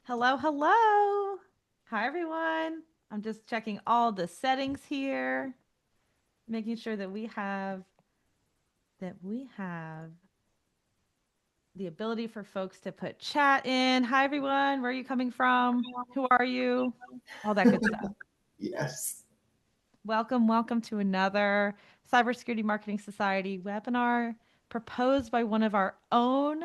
Hello, hello. Hi, everyone. I'm just checking all the settings here, making sure that we have the ability for folks to put chat in. Hi, everyone. Where are you coming from? Who are you? All that good stuff. Yes. Welcome to another Cybersecurity Marketing Society webinar proposed by one of our own,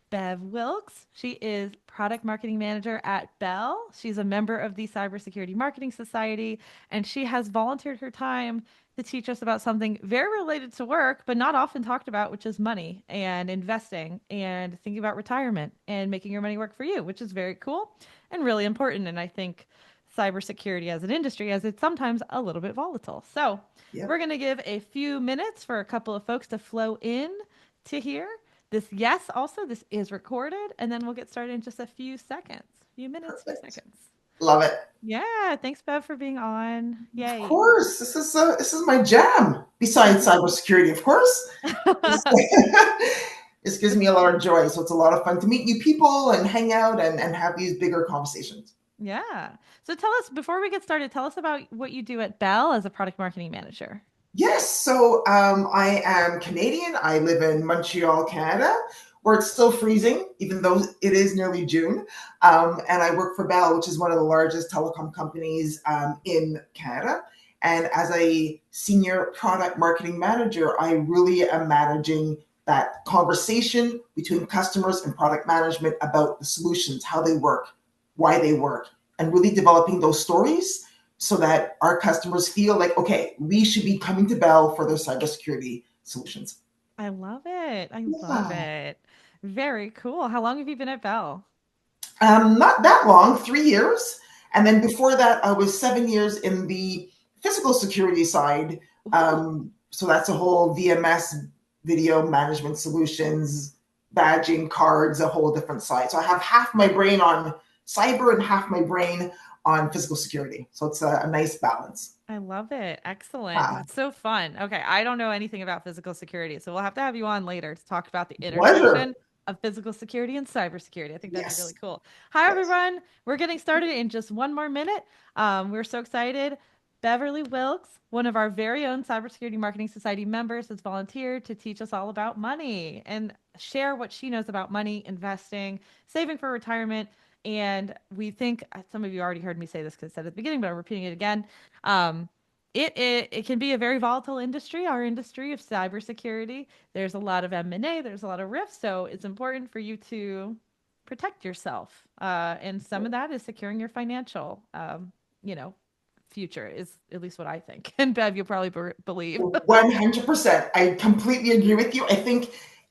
Bev Wilks. She is product marketing manager at Bell. She's a member of the Cybersecurity Marketing Society, and she has volunteered her time to teach us about something very related to work, but not often talked about, which is money and investing and thinking about retirement and making your money work for you, which is very cool and really important. And I think cybersecurity as an industry, as it's sometimes a little bit volatile. So we're Yep. going to give a few minutes for a couple of folks to flow in to here. This is recorded, and then we'll get started in just a few seconds, few minutes, few Perfect. seconds. Love it. Yeah, thanks, Bev, for being on. Of Yay. course. This is my jam. Besides cybersecurity, of course. This, this gives me a lot of joy. So it's a lot of fun to meet new people and hang out and have these bigger conversations. Yeah. So tell us, before we get started, tell us about what you do at Bell as a product marketing manager. Yes. So I am Canadian. I live in Montreal, Canada, where it's still freezing, even though it is nearly June. And I work for Bell, which is one of the largest telecom companies in Canada. And as a senior product marketing manager, I really am managing that conversation between customers and product management about the solutions, how they work, why they work, and really developing those stories so that our customers feel like, okay, we should be coming to Bell for their cybersecurity solutions. I love it. I love Yeah. it. Very cool. How long have you been at Bell? Not that long, 3 years. And then before that, I was 7 years in the physical security side. Ooh, So that's a whole VMS, video management solutions, badging cards, a whole different side. So I have half my brain on cyber and half my brain on physical security. So it's a nice balance. I love it. Excellent. Ah, That's so fun. Okay, I don't know anything about physical security, so we'll have to have you on later to talk about the pleasure. intersection of physical security and cybersecurity. I think that'd be really Yes. cool. Hi, Yes. everyone. We're getting started in just one more minute. We're so excited. Beverly Wilks, one of our very own Cybersecurity Marketing Society members, has volunteered to teach us all about money and share what she knows about money, investing, saving for retirement. And we think some of you already heard me say this because I said at the beginning, but I'm repeating it again. Um, it can be a very volatile industry, our industry of cybersecurity. There's a lot of M&A, there's a lot of risks, so it's important for you to protect yourself. And some of that is securing your financial, you know, future is at least what I think. And Bev, you'll probably believe. 100%. I completely agree with you. I think,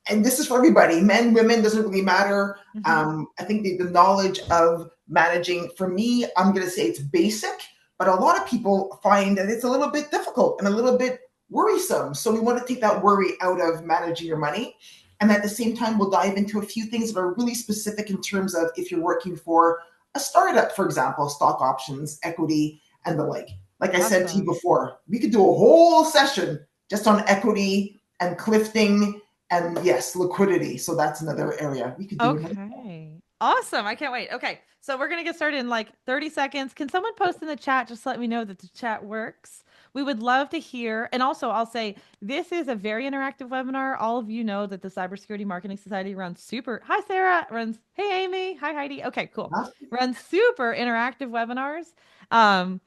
and this is for everybody, men, women, doesn't really matter. Mhm. I think the knowledge of managing, for me, I'm going to say it's basic, but a lot of people find that it's a little bit difficult and a little bit worrisome. So we want to take that worry out of managing your money. And at the same time, we'll dive into a few things that are really specific in terms of if you're working for a startup, for example, stock options, equity, and the like I said to you Awesome. before, we could do a whole session just on equity and clifting and yes, liquidity. So that's another area we could do another. Okay. Awesome. I can't wait. Okay. So we're going to get started in like 30 seconds. Can someone post in the chat? Just let me know that the chat works. We would love to hear. And also, I'll say this is a very interactive webinar. All of you know that the Cybersecurity Marketing Society runs super. Hi, Sarah. Runs. Hey, Amy. Hi, Heidi. Okay, cool. Huh? Runs super interactive webinars. And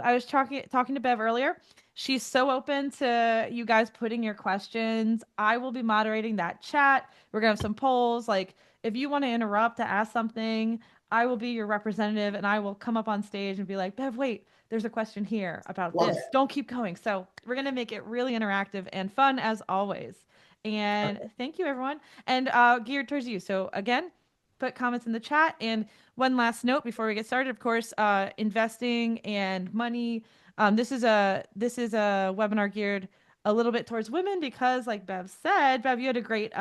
I was talking to Bev earlier. She's so open to you guys putting your questions. I will be moderating that chat. We're gonna have some polls. Like if you want to interrupt to ask something, I will be your representative and I will come up on stage and be like, Bev, wait, there's a question here about Love this. it. Don't keep going. So we're gonna make it really interactive and fun as always. And thank you everyone. And geared towards you. So again, put comments in the chat. And one last note before we get started, of course, investing and money. This is a webinar geared a little bit towards women because, like Bev said, Bev, you had a great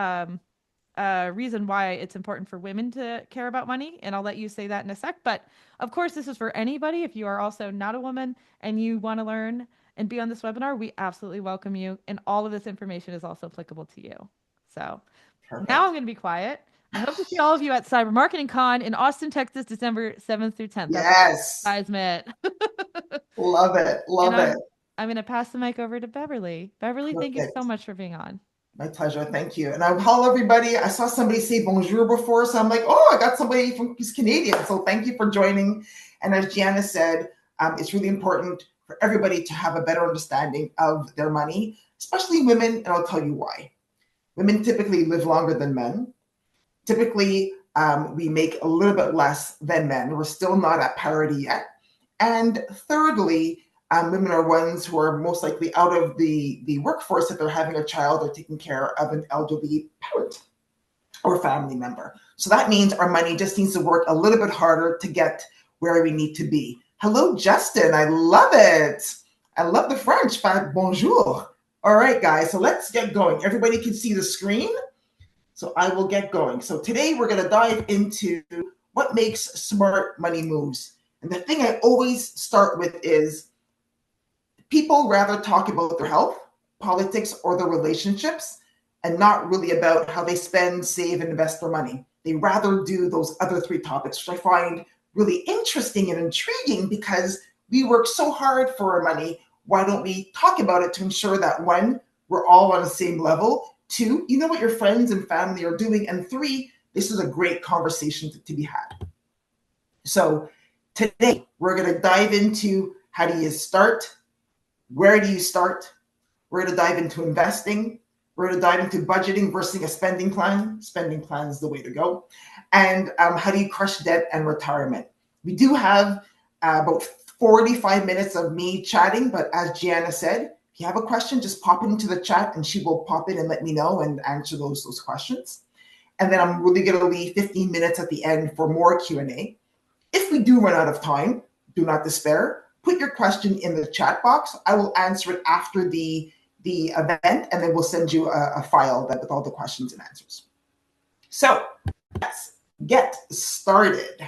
reason why it's important for women to care about money, and I'll let you say that in a sec. But of course, this is for anybody. If you are also not a woman and you want to learn and be on this webinar, we absolutely welcome you, and all of this information is also applicable to you. So now I'm Perfect. going to be quiet. I hope to see all of you at Cyber Marketing Con in Austin, Texas, December 7th through 10th. That's Yes. advertisement. Love it. And Love it. I'm going to pass the mic over to Beverly. Beverly, thank you so Perfect. much for being on. My pleasure. Thank you. And hello, everybody. I saw somebody say bonjour before, so I'm like, oh, I got somebody who's Canadian. So thank you for joining. And as Gianna said, it's really important for everybody to have a better understanding of their money, especially women. And I'll tell you why. Women typically live longer than men. Typically, we make a little bit less than men. We're still not at parity yet. And thirdly, women are ones who are most likely out of the workforce if they're having a child or taking care of an elderly parent or family member. So that means our money just needs to work a little bit harder to get where we need to be. Hello, Justin. I love it. I love the French. Bonjour. All right, guys. So let's get going. Everybody can see the screen. So I will get going. So today we're going to dive into what makes smart money moves. And the thing I always start with is people rather talk about their health, politics, or their relationships, and not really about how they spend, save, and invest their money. They rather do those other three topics, which I find really interesting and intriguing because we work so hard for our money. Why don't we talk about it to ensure that one, we're all on the same level, two, you know what your friends and family are doing, and three, this is a great conversation to be had. So today we're going to dive into how do you start, where do you start? We're going to dive into investing. We're going to dive into budgeting versus a spending plan. Spending plan is the way to go. And how do you crush debt and retirement? We do have about 45 minutes of me chatting, but as Gianna said, if you have a question, just pop it into the chat and she will pop in and let me know and answer those questions. And then I'm really going to leave 15 minutes at the end for more Q&A. If we do run out of time, do not despair. Put your question in the chat box. I will answer it after the event, and then we'll send you a file with all the questions and answers. So let's get started.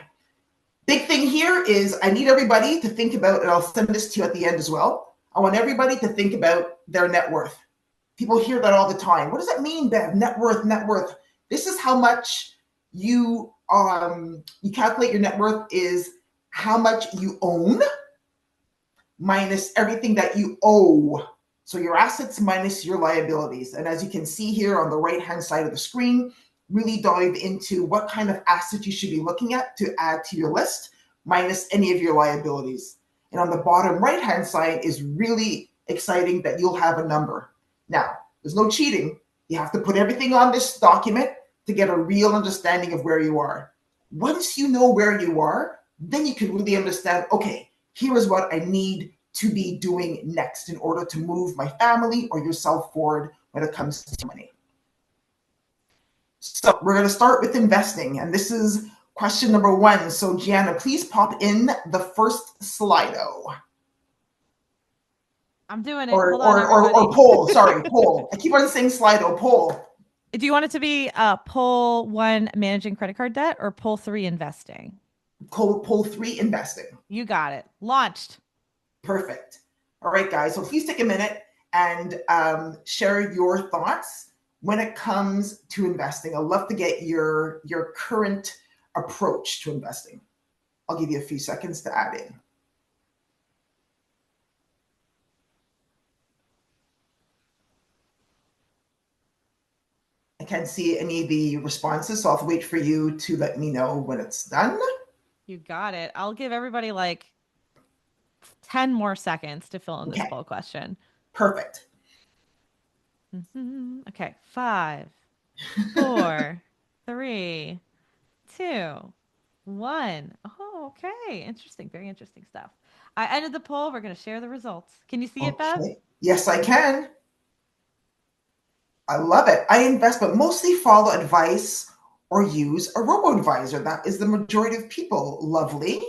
Big thing here is I need everybody to think about, and I'll send this to you at the end as well. I want everybody to think about their net worth. People hear that all the time. What does that mean, Bev? Net worth, net worth. This is how much you calculate your net worth is how much you own minus everything that you owe. So your assets minus your liabilities. And as you can see here on the right-hand side of the screen, really dive into what kind of assets you should be looking at to add to your list, minus any of your liabilities. And on the bottom right-hand side is really exciting that you'll have a number. Now, there's no cheating. You have to put everything on this document to get a real understanding of where you are. Once you know where you are, then you can really understand, okay, here is what I need to be doing next in order to move my family or yourself forward when it comes to money. So we're going to start with investing, and this is question number one. So Gianna, please pop in the first Slido. I'm doing it. Or poll. Sorry, poll. I keep on saying Slido. Poll. Do you want it to be poll 1 managing credit card debt or poll 3 investing? Poll 3 investing. You got it. Launched. Perfect. All right, guys. So please take a minute and share your thoughts when it comes to investing. I'd love to get your current approach to investing. I'll give you a few seconds to add in. I can't see any of the responses, so I'll wait for you to let me know when it's done. You got it. I'll give everybody like 10 more seconds to fill in this poll question. Perfect. Okay. 5, 4, 3, 2, 1. Oh, okay. Interesting. Very interesting stuff. I ended the poll. We're going to share the results. Can you see it, Bev? Yes, I can. I love it. I invest, but mostly follow advice or use a robo-advisor. That is the majority of people. Lovely.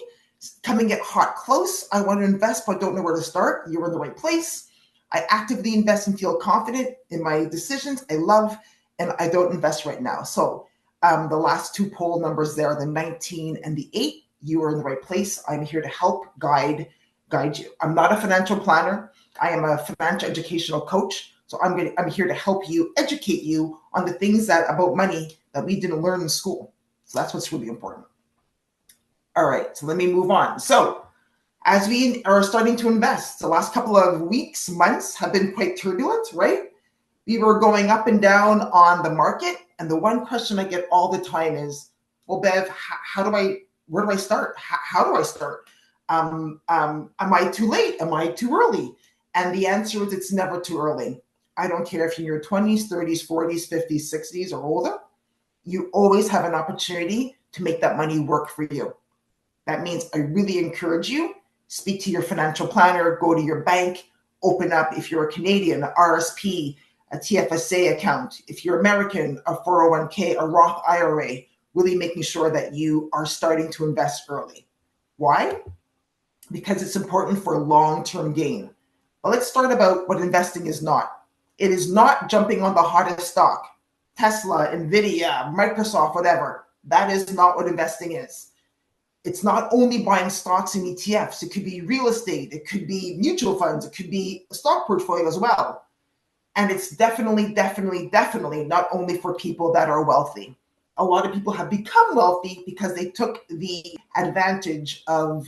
Coming it hot close. I want to invest, but don't know where to start. You're in the right place. I actively invest and feel confident in my decisions. I love, and I don't invest right now. So the last two poll numbers there, the 19 and the 8, you are in the right place. I'm here to help guide you. I'm not a financial planner. I am a financial educational coach. So I'm here to help you, educate you on the things about money that we didn't learn in school. So that's what's really important. All right, so let me move on. So as we are starting to invest, the last couple of weeks, months have been quite turbulent, right? We were going up and down on the market. And the one question I get all the time is, well, Bev, where do I start? How do I start? Am I too late? Am I too early? And the answer is it's never too early. I don't care if you're in your 20s, 30s, 40s, 50s, 60s, or older. You always have an opportunity to make that money work for you. That means I really encourage you, speak to your financial planner, go to your bank, open up, if you're a Canadian, an RSP, a TFSA account. If you're American, a 401k, a Roth IRA, really making sure that you are starting to invest early. Why? Because it's important for long-term gain. But let's start about what investing is not. It is not jumping on the hottest stock, Tesla, Nvidia, Microsoft, whatever. That is not what investing is. It's not only buying stocks and ETFs. It could be real estate. It could be mutual funds. It could be a stock portfolio as well. And it's definitely not only for people that are wealthy. A lot of people have become wealthy because they took the advantage of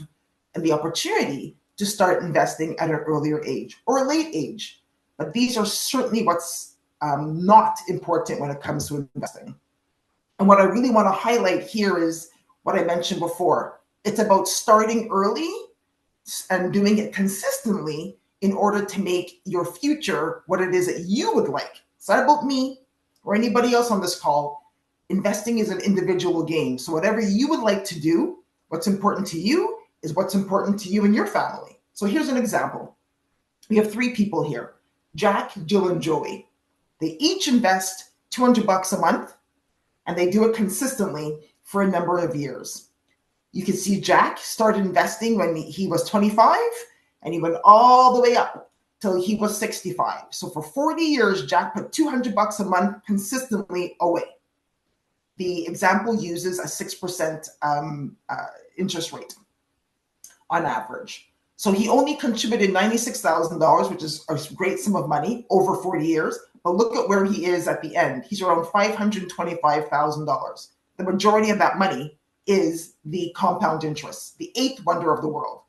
the opportunity to start investing at an earlier age or a late age. But these are certainly what's not important when it comes to investing. And what I really want to highlight here is what I mentioned before. It's about starting early and doing it consistently in order to make your future what it is that you would like. It's not about me or anybody else on this call. Investing is an individual game. So whatever you would like to do, what's important to you is what's important to you and your family. So here's an example. We have 3 people here, Jack, Jill, and Joey. They each invest $200 a month, and they do it consistently for a number of years. You can see Jack started investing when he was 25, and he went all the way up till he was 65. So for 40 years, Jack put $200 a month consistently away. The example uses a 6% interest rate on average. So he only contributed $96,000, which is a great sum of money over 40 years. But look at where he is at the end. He's around $525,000. The majority of that money is the compound interest, the 8th wonder of the world.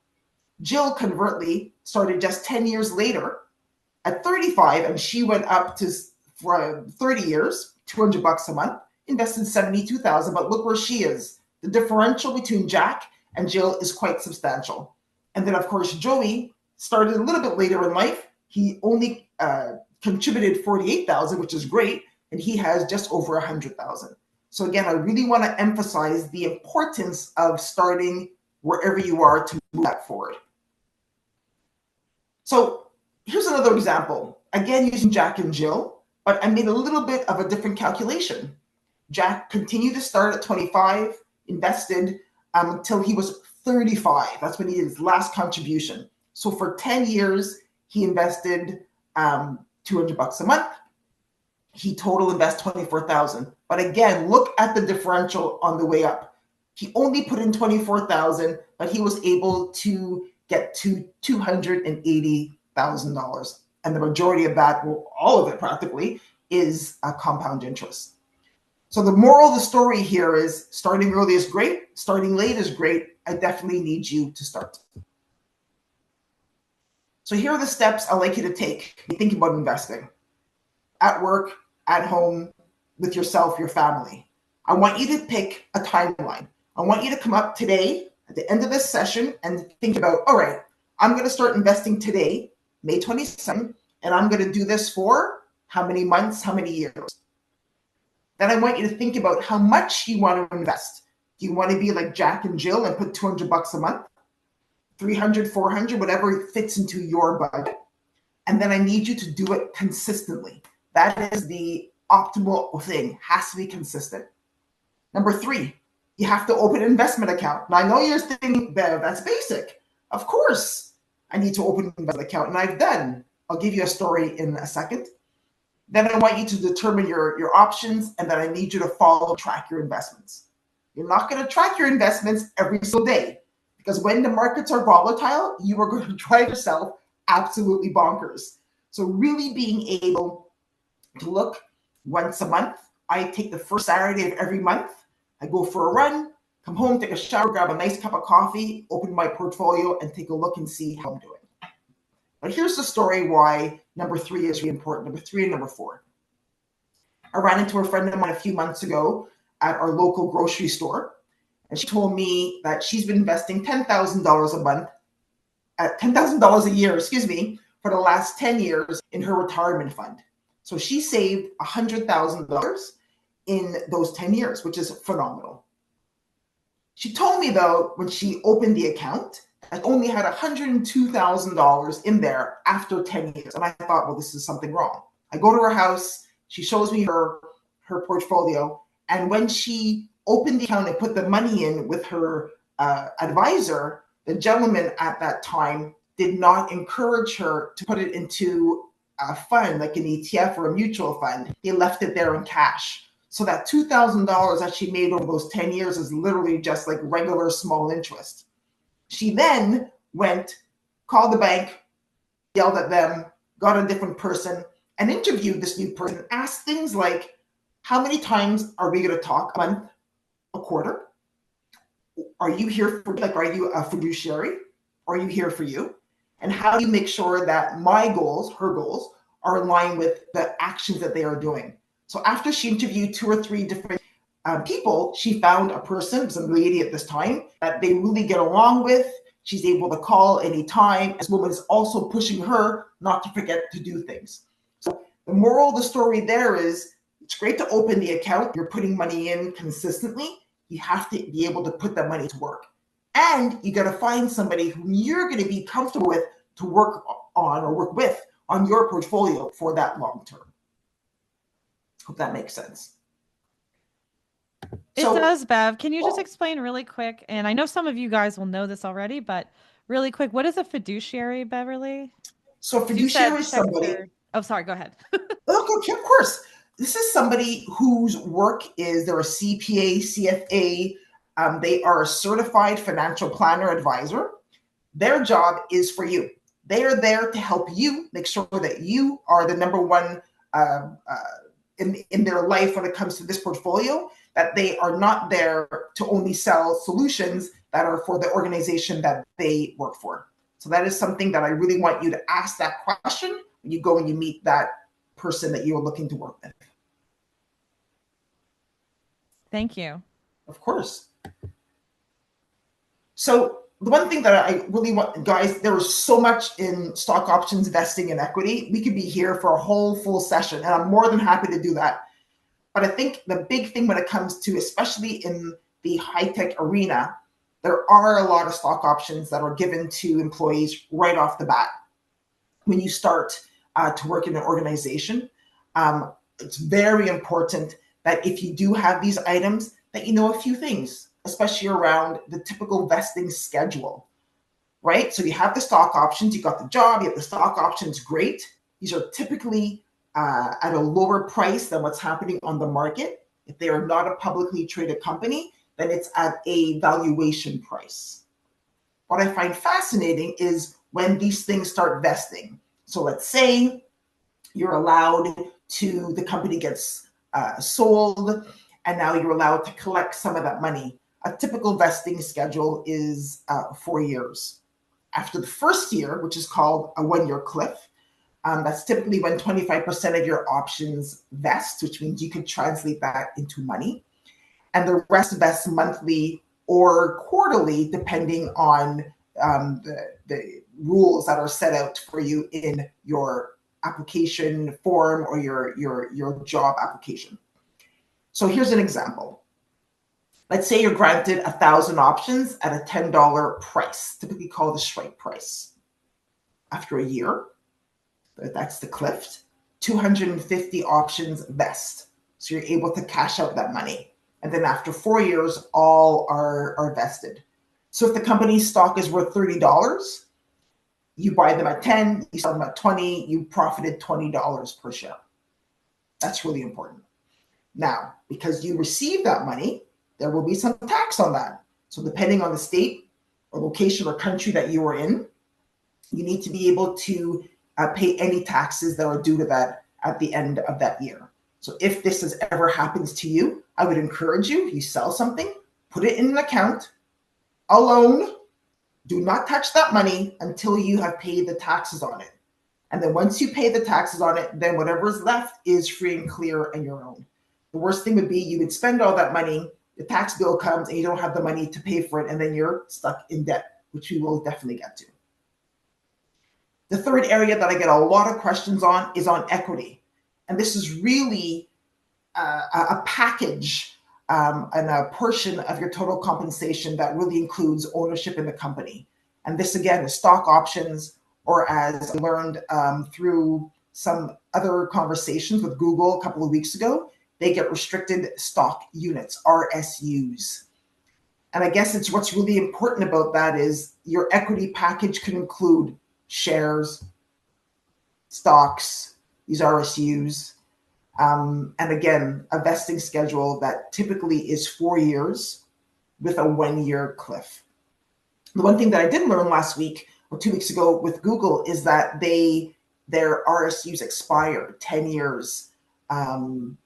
Jill conversely started just 10 years later at 35, and she went up to, for 30 years, $200 a month, invested $72,000, but look where she is. The differential between Jack and Jill is quite substantial. And then, of course, Joey started a little bit later in life. He only contributed $48,000, which is great, and he has just over $100,000. So again, I really want to emphasize the importance of starting wherever you are to move that forward. So here's another example, again using Jack and Jill, but I made a little bit of a different calculation. Jack continued to start at 25, invested until he was 35. That's when he did his last contribution. So for 10 years, he invested $200 a month. He total invest $24,000. But again, look at the differential on the way up. He only put in $24,000, but he was able to get to $280,000. And the majority of that, well, all of it practically, is a compound interest. So the moral of the story here is starting early is great. Starting late is great. I definitely need you to start. So here are the steps I'd like you to take when you think about investing. At work, at home, with yourself, your family. I want you to pick a timeline. I want you to come up today at the end of this session and think about, all right, I'm going to start investing today, May 27th, and I'm going to do this for how many months, how many years. Then I want you to think about how much you want to invest. Do you want to be like Jack and Jill and put $200 a month, 300, 400, whatever fits into your budget? And then I need you to do it consistently. That is the optimal thing, has to be consistent. Number 3, you have to open an investment account. Now I know you're thinking, Bev, that's basic. Of course, I need to open an investment account, and I've done. I'll give you a story in a second. Then I want you to determine your options, and then I need you to track your investments. You're not going to track your investments every single day, because when the markets are volatile, you are going to drive yourself absolutely bonkers. So really being able to look once a month. I take the first Saturday of every month. I go for a run, come home, take a shower, grab a nice cup of coffee, open my portfolio, and take a look and see how I'm doing. But here's the story why number 3 is really important. Number 3 and number 4. I ran into a friend of mine a few months ago at our local grocery store, and she told me that she's been investing $10,000 a month, at $10,000 a year, for the last 10 years in her retirement fund. So she saved $100,000 in those 10 years, which is phenomenal. She told me, though, when she opened the account, I only had $102,000 in there after 10 years. And I thought, well, this is something wrong. I go to her house. She shows me her portfolio. And when she opened the account and put the money in with her advisor, the gentleman at that time did not encourage her to put it into a fund like an ETF or a mutual fund. They left it there in cash. So that $2,000 that she made over those 10 years is literally just like regular small interest. She then went, called the bank, yelled at them, got a different person, and interviewed this new person, asked things like, how many times are we going to talk a month, a quarter? Are you here for, like, are you a fiduciary? Are you here for you? And how do you make sure that my goals, her goals, are in line with the actions that they are doing? So after she interviewed 2 or 3 different people, she found a person, some lady at this time, that they really get along with. She's able to call anytime. This woman is also pushing her not to forget to do things. So the moral of the story there is, it's great to open the account. You're putting money in consistently. You have to be able to put that money to work. And you got to find somebody who you're going to be comfortable with to work on or work with on your portfolio for that long term. Hope that makes sense. It does, Bev. Can you just explain really quick? And I know some of you guys will know this already, but really quick, what is a fiduciary, Beverly? So a fiduciary is somebody. Oh, sorry. Go ahead. Okay, of course. This is somebody whose work is they're a CPA, CFA. They are a certified financial planner advisor. Their job is for you. They are there to help you make sure that you are the number one in their life when it comes to this portfolio, that they are not there to only sell solutions that are for the organization that they work for. So that is something that I really want you to ask that question when you go and you meet that person that you're looking to work with. Thank you. Of course. So the one thing that I really want, guys, there was so much in stock options, vesting, and equity. We could be here for a whole full session, and I'm more than happy to do that. But I think the big thing when it comes to, especially in the high-tech arena, there are a lot of stock options that are given to employees right off the bat. When you start to work in an organization, it's very important that if you do have these items, that you know a few things, especially around the typical vesting schedule, right? So you have the stock options, you got the job, you have the stock options, great. These are typically at a lower price than what's happening on the market. If they are not a publicly traded company, then it's at a valuation price. What I find fascinating is when these things start vesting. So let's say you're allowed to, the company gets sold, and now you're allowed to collect some of that money. A typical vesting schedule is 4 years. After the first year, which is called a 1-year cliff, that's typically when 25% of your options vest, which means you can translate that into money. And the rest vests monthly or quarterly, depending on the rules that are set out for you in your application form or your job application. So here's an example. Let's say you're granted 1,000 options at a $10 price, typically called the strike price. After a year, that's the cliff, 250 options vest. So you're able to cash out that money. And then after 4 years, all are vested. So if the company's stock is worth $30, you buy them at 10, you sell them at 20, you profited $20 per share. That's really important. Now, because you receive that money, there will be some tax on that. So depending on the state or location or country that you are in, you need to be able to pay any taxes that are due to that at the end of that year. So if this has ever happens to you, I would encourage you, if you sell something, put it in an account alone. Do not touch that money until you have paid the taxes on it. And then once you pay the taxes on it, then whatever is left is free and clear and your own. The worst thing would be you would spend all that money, the tax bill comes and you don't have the money to pay for it, and then you're stuck in debt, which we will definitely get to. The third area that I get a lot of questions on is on equity. And this is really a package and a portion of your total compensation that really includes ownership in the company. And this, again, is stock options, or as I learned through some other conversations with Google a couple of weeks ago, they get restricted stock units, RSUs. And I guess it's what's really important about that is your equity package can include shares, stocks, these RSUs, and again, a vesting schedule that typically is 4 years with a 1-year cliff. The one thing that I did learn last week or 2 weeks ago with Google is that their RSUs expire 10 years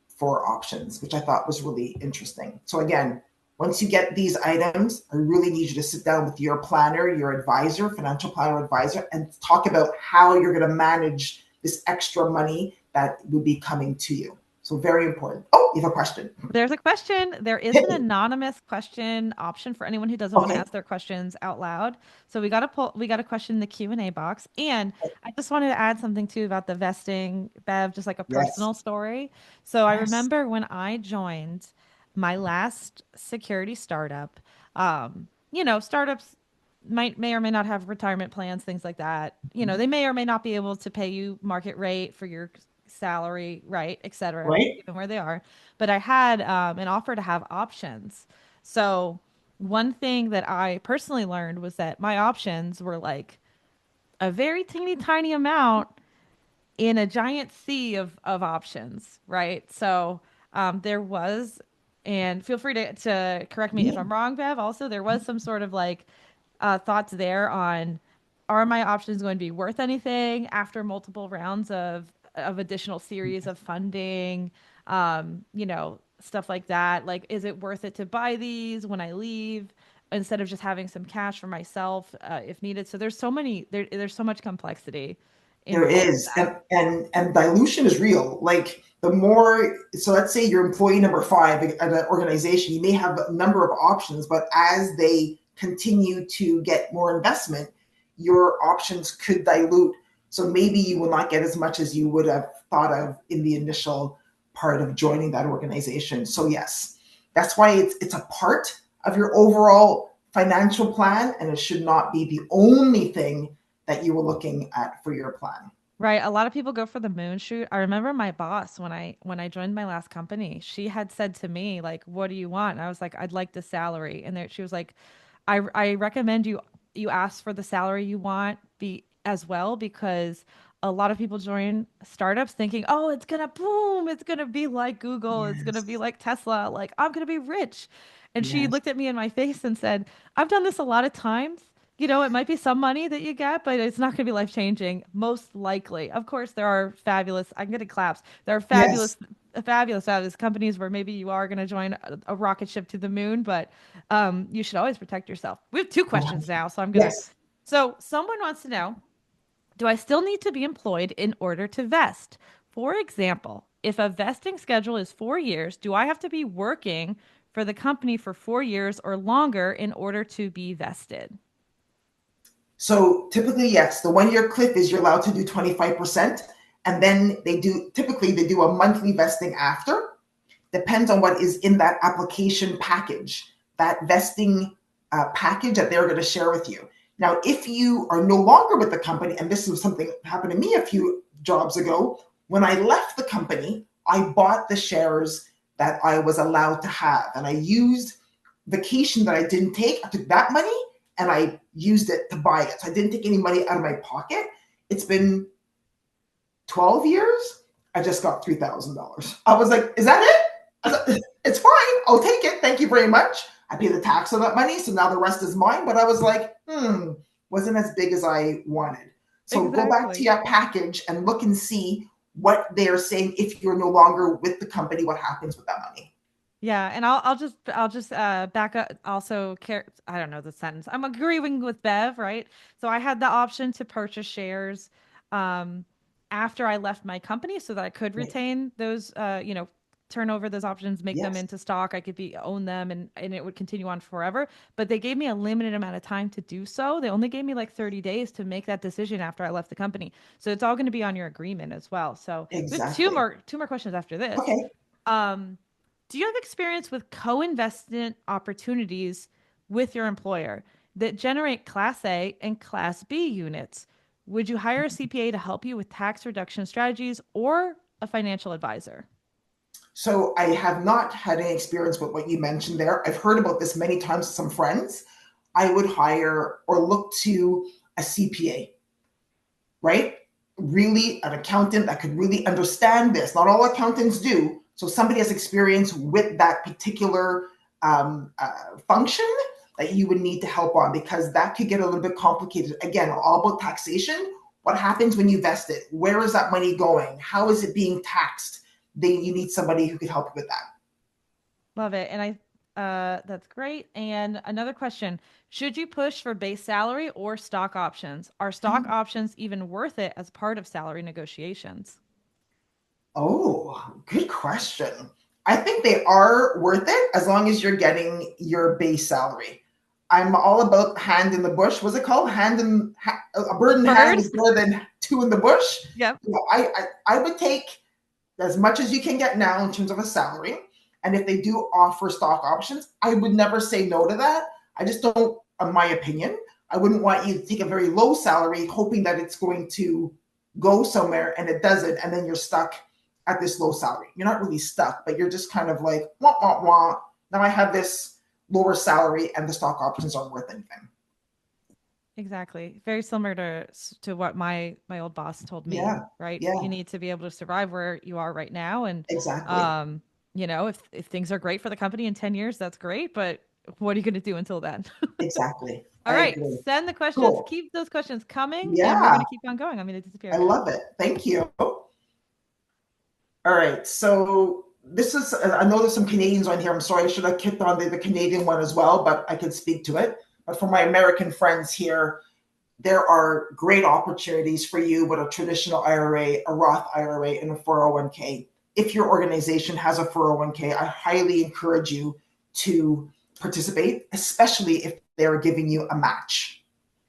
for options, which I thought was really interesting. So again, once you get these items, I really need you to sit down with your planner, your advisor, financial planner advisor, and talk about how you're going to manage this extra money that would be coming to you. So very important. Oh, you have a question. There's a question. There is Hit an me. anonymous question option for anyone who doesn't want to Okay. ask their questions out loud. So we got a question in the Q&A box. And I just wanted to add something too about the vesting, Bev, just like a Yes. personal story. So I Yes. remember when I joined my last security startup, startups may or may not have retirement plans, things like that. They may or may not be able to pay you market rate for your salary, right, et cetera, Right? given where they are. But I had an offer to have options. So one thing that I personally learned was that my options were like a very teeny tiny amount in a giant sea of options, right? So there was, and feel free to correct me if I'm wrong, Bev. Also, there was some sort of like thoughts there on, are my options going to be worth anything after multiple rounds of additional series of funding, stuff like that. Like, is it worth it to buy these when I leave instead of just having some cash for myself if needed? So there's so much complexity There involved with is, that. and dilution is real. Like the more, so let's say you're employee number 5 at an organization, you may have a number of options, but as they continue to get more investment, your options could dilute. So maybe you will not get as much as you would have thought of in the initial part of joining that organization. So yes, that's why it's a part of your overall financial plan, and it should not be the only thing that you were looking at for your plan. Right. A lot of people go for the moon shoot. I remember my boss when I joined my last company, she had said to me, like, what do you want? And I was like, I'd like the salary. And there she was like, I recommend you ask for the salary you want be as well, because a lot of people join startups thinking, oh, it's gonna boom, it's gonna be like Google, it's gonna be Yes. like Tesla, like I'm gonna be rich. And she Yes. looked at me in my face and said, I've done this a lot of times. It might be some money that you get, but it's not going to be life changing, most likely. Of course, there are fabulous, I'm getting claps. There are Yes. fabulous companies where maybe you are going to join a rocket ship to the moon, but you should always protect yourself. We have two Oh, questions now, so I'm going to. yes. So, someone wants to know, do I still need to be employed in order to vest? For example, if a vesting schedule is 4 years, do I have to be working for the company for 4 years or longer in order to be vested? So typically, yes, the 1-year cliff is you're allowed to do 25%. And then they do a monthly vesting after. Depends on what is in that application package, that vesting package that they're going to share with you. Now, if you are no longer with the company, and this was something that happened to me a few jobs ago, when I left the company, I bought the shares that I was allowed to have. And I used vacation that I didn't take. I took that money and I used it to buy it. So I didn't take any money out of my pocket. It's been 12 years. I just got $3,000. I was like, is that it? I was like, it's fine. I'll take it. Thank you very much. I pay the tax on that money. So now the rest is mine. But I was like, wasn't as big as I wanted. So go back to Exactly. your package and look and see what they're saying. If you're no longer with the company, what happens with that money? Yeah, and I'll just back up also care I don't know the sentence. I'm agreeing with Bev, right? So I had the option to purchase shares um after I left my company so that I could Right. retain those turn over those options, make them Yes, into stock. I could be own them and it would continue on forever. But they gave me a limited amount of time to do so. They only gave me like 30 days to make that decision after I left the company. So it's all going to be on your agreement as well. So we have exactly. two more questions after this. Okay. Um, do you have experience with co-investment opportunities with your employer that generate Class A and Class B units? Would you hire a CPA to help you with tax reduction strategies or a financial advisor? So I have not had any experience with what you mentioned there. I've heard about this many times with some friends. I would hire or look to a CPA, right? Really, an accountant that could really understand this. Not all accountants do. So somebody has experience with that particular function that you would need to help on, because that could get a little bit complicated. Again, all about taxation. What happens when you vest it? Where is that money going? How is it being taxed? You need somebody who could help you with that. Love it. And that's great. And another question, should you push for base salary or stock options? Are stock options even worth it as part of salary negotiations? Oh, good question. I think they are worth it as long as you're getting your base salary. I'm all about hand in the bush. What's it called? A bird in hand Bird? is better than two in the bush. Yep. I would take as much as you can get now in terms of a salary. And if they do offer stock options, I would never say no to that. I just don't, in my opinion, I wouldn't want you to take a very low salary hoping that it's going to go somewhere and it doesn't. And then you're stuck at this low salary. You're not really stuck, but you're just kind of like, wah, wah, wah. Now I have this lower salary and the stock options aren't worth anything. Exactly. Very similar to what my old boss told me, Yeah. right? Yeah. You need to be able to survive where you are right now and Exactly. um if things are great for the company in 10 years, that's great, but what are you going to do until then? Exactly. All I right, agree. send the questions. Cool. Keep those questions coming and we're going Yeah. to keep on going. I'm going to I disappear. love it. Thank you. All right. So this is, I know there's some Canadians on here. I'm sorry, I should have kicked on the Canadian one as well, but I could speak to it. But for my American friends here, there are great opportunities for you with a traditional IRA, a Roth IRA, and a 401k. If your organization has a 401k, I highly encourage you to participate, especially if they're giving you a match.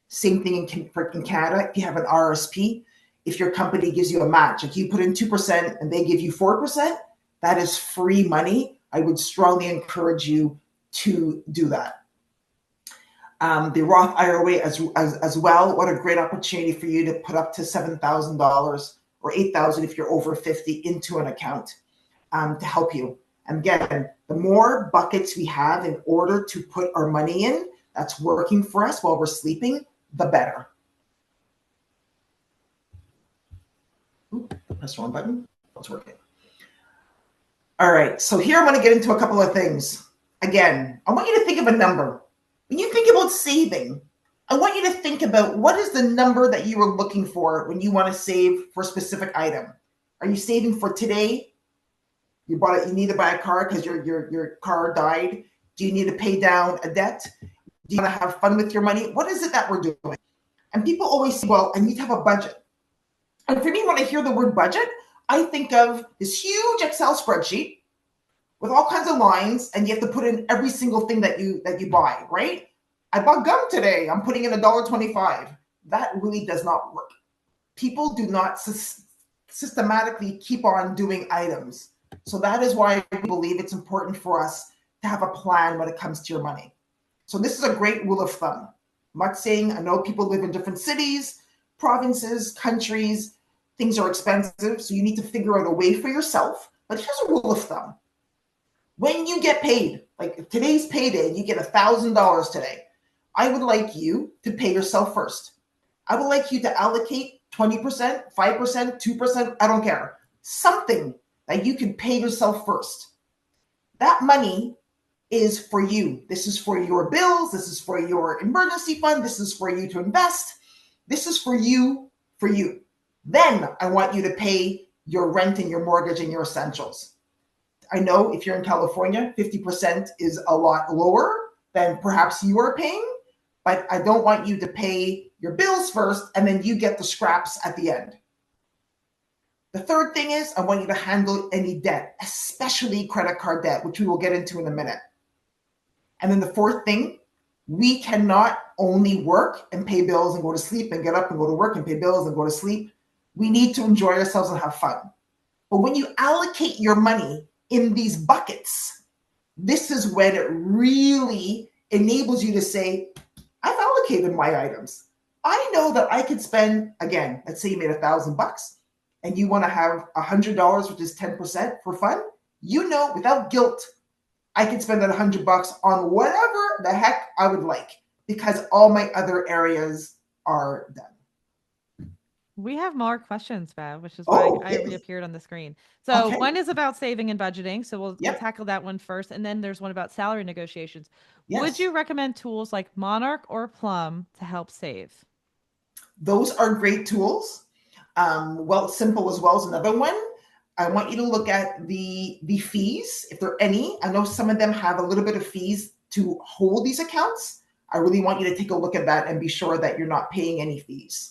Same thing in Canada. If you have an RSP, if your company gives you a match, if you put in 2% and they give you 4%, that is free money. I would strongly encourage you to do that. The Roth IRA as well. What a great opportunity for you to put up to $7,000 or $8,000 if you're over 50 into an account to help you. And again, the more buckets we have in order to put our money in that's working for us while we're sleeping, the better. Ooh, press the wrong button. It's working. All right. So here I want to get into a couple of things. Again, I want you to think of a number. When you think about saving, I want you to think about what is the number that you are looking for when you want to save for a specific item. Are you saving for today? You bought it. You need to buy a car because your car died. Do you need to pay down a debt? Do you want to have fun with your money? What is it that we're doing? And people always say, "Well, I need to have a budget." And for me, when I hear the word budget, I think of this huge Excel spreadsheet with all kinds of lines, and you have to put in every single thing that you buy, right? I bought gum today. I'm putting in $1.25. That really does not work. People do not systematically keep on doing items. So that is why I believe it's important for us to have a plan when it comes to your money. So this is a great rule of thumb. I'm not saying, I know people live in different cities, provinces, countries, things are expensive, so you need to figure out a way for yourself. But here's a rule of thumb. When you get paid, like today's payday, you get $1,000 today, I would like you to pay yourself first. I would like you to allocate 20%, 5%, 2%, I don't care. Something that you can pay yourself first. That money is for you. This is for your bills. This is for your emergency fund. This is for you to invest. This is for you for you. Then I want you to pay your rent and your mortgage and your essentials. I know if you're in California, 50% is a lot lower than perhaps you are paying, but I don't want you to pay your bills first and then you get the scraps at the end. The third thing is I want you to handle any debt, especially credit card debt, which we will get into in a minute. And then the fourth thing, we cannot only work and pay bills and go to sleep and get up and go to work and pay bills and go to sleep. We need to enjoy ourselves and have fun. But when you allocate your money in these buckets, this is when it really enables you to say, I've allocated my items. I know that I could spend, again, let's say you made $1,000 and you want to have $100, which is 10% for fun. You know, without guilt, I could spend that $100 on whatever the heck I would like because all my other areas are done. We have more questions, Bev, which is why I Okay. reappeared on the screen. So Okay. one is about saving and budgeting. So we'll Yep. tackle that one first. And then there's one about salary negotiations. Would Yes. you recommend tools like Monarch or Plum to help save? Those are great tools. Well, Simple as well is another one. I want you to look at the fees, if there are any. I know some of them have a little bit of fees to hold these accounts. I really want you to take a look at that and be sure that you're not paying any fees.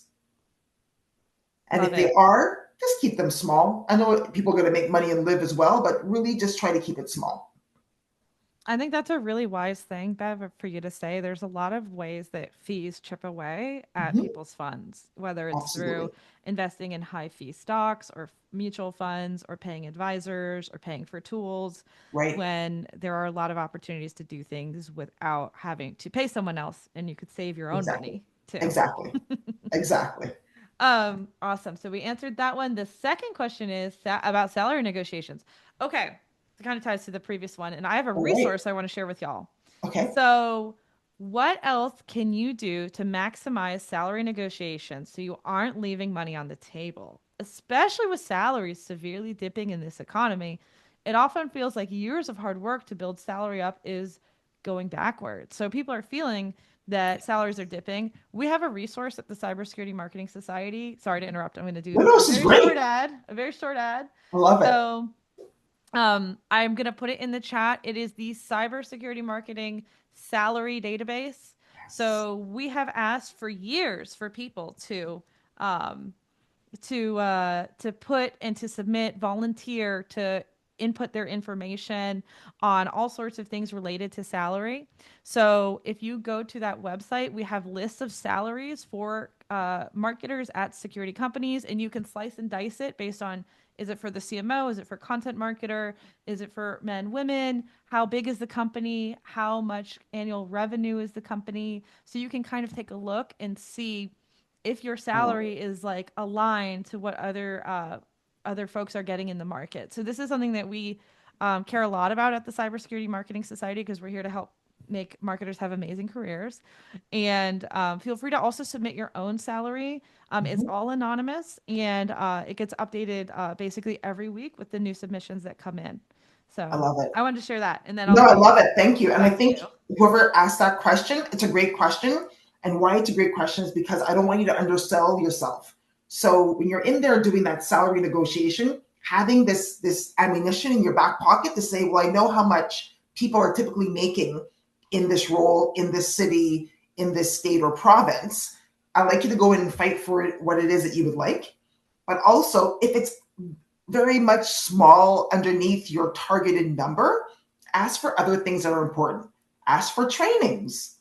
And Love if they it. are, just keep them small. I know people are going to make money and live as well, but really just try to keep it small. I think that's a really wise thing, Bev, for you to say. There's a lot of ways that fees chip away at Mhm. people's funds, whether it's through Absolutely. investing in high fee stocks or mutual funds or paying advisors or paying for tools, Right. when there are a lot of opportunities to do things without having to pay someone else, and you could save your own Exactly. money too. Exactly. Exactly. Awesome. So we answered that one. The second question is about salary negotiations. Okay. It kind of ties to the previous one. And I have a All right. resource I want to share with y'all. Okay. So, what else can you do to maximize salary negotiations so you aren't leaving money on the table? Especially with salaries severely dipping in this economy, it often feels like years of hard work to build salary up is going backwards. So, people are feeling that salaries are dipping. We have a resource at the Cybersecurity Marketing Society. Sorry to interrupt. I'm going to No, do no, a this is very short great. ad, a very short ad. I love it. So, I'm going to put it in the chat. It is the Cybersecurity Marketing Salary Database. Yes. So we have asked for years for people um, to put and to submit, volunteer to input their information on all sorts of things related to salary. So if you go to that website, we have lists of salaries for marketers at security companies, and you can slice and dice it based on, is it for the CMO? Is it for content marketer? Is it for men, women? How big is the company? How much annual revenue is the company? So you can kind of take a look and see if your I love it. salary is like aligned to what other folks are getting in the market. So this is something that we care a lot about at the Cybersecurity Marketing Society, because we're here to help make marketers have amazing careers. And feel free to also submit your own salary. It's Mhm. all anonymous, and it gets updated basically every week with the new submissions that come in. I So love it. I wanted to share that, and then I'll No, I throw love it. Thank you. And I back to think you. whoever asked that question, it's a great question. And why it's a great question is because I don't want you to undersell yourself. So when you're in there doing that salary negotiation, having this ammunition in your back pocket to say, well, I know how much people are typically making in this role, in this city, in this state or province. I'd like you to go in and fight for what it is that you would like. But also, if it's very much small underneath your targeted number, ask for other things that are important. Ask for trainings.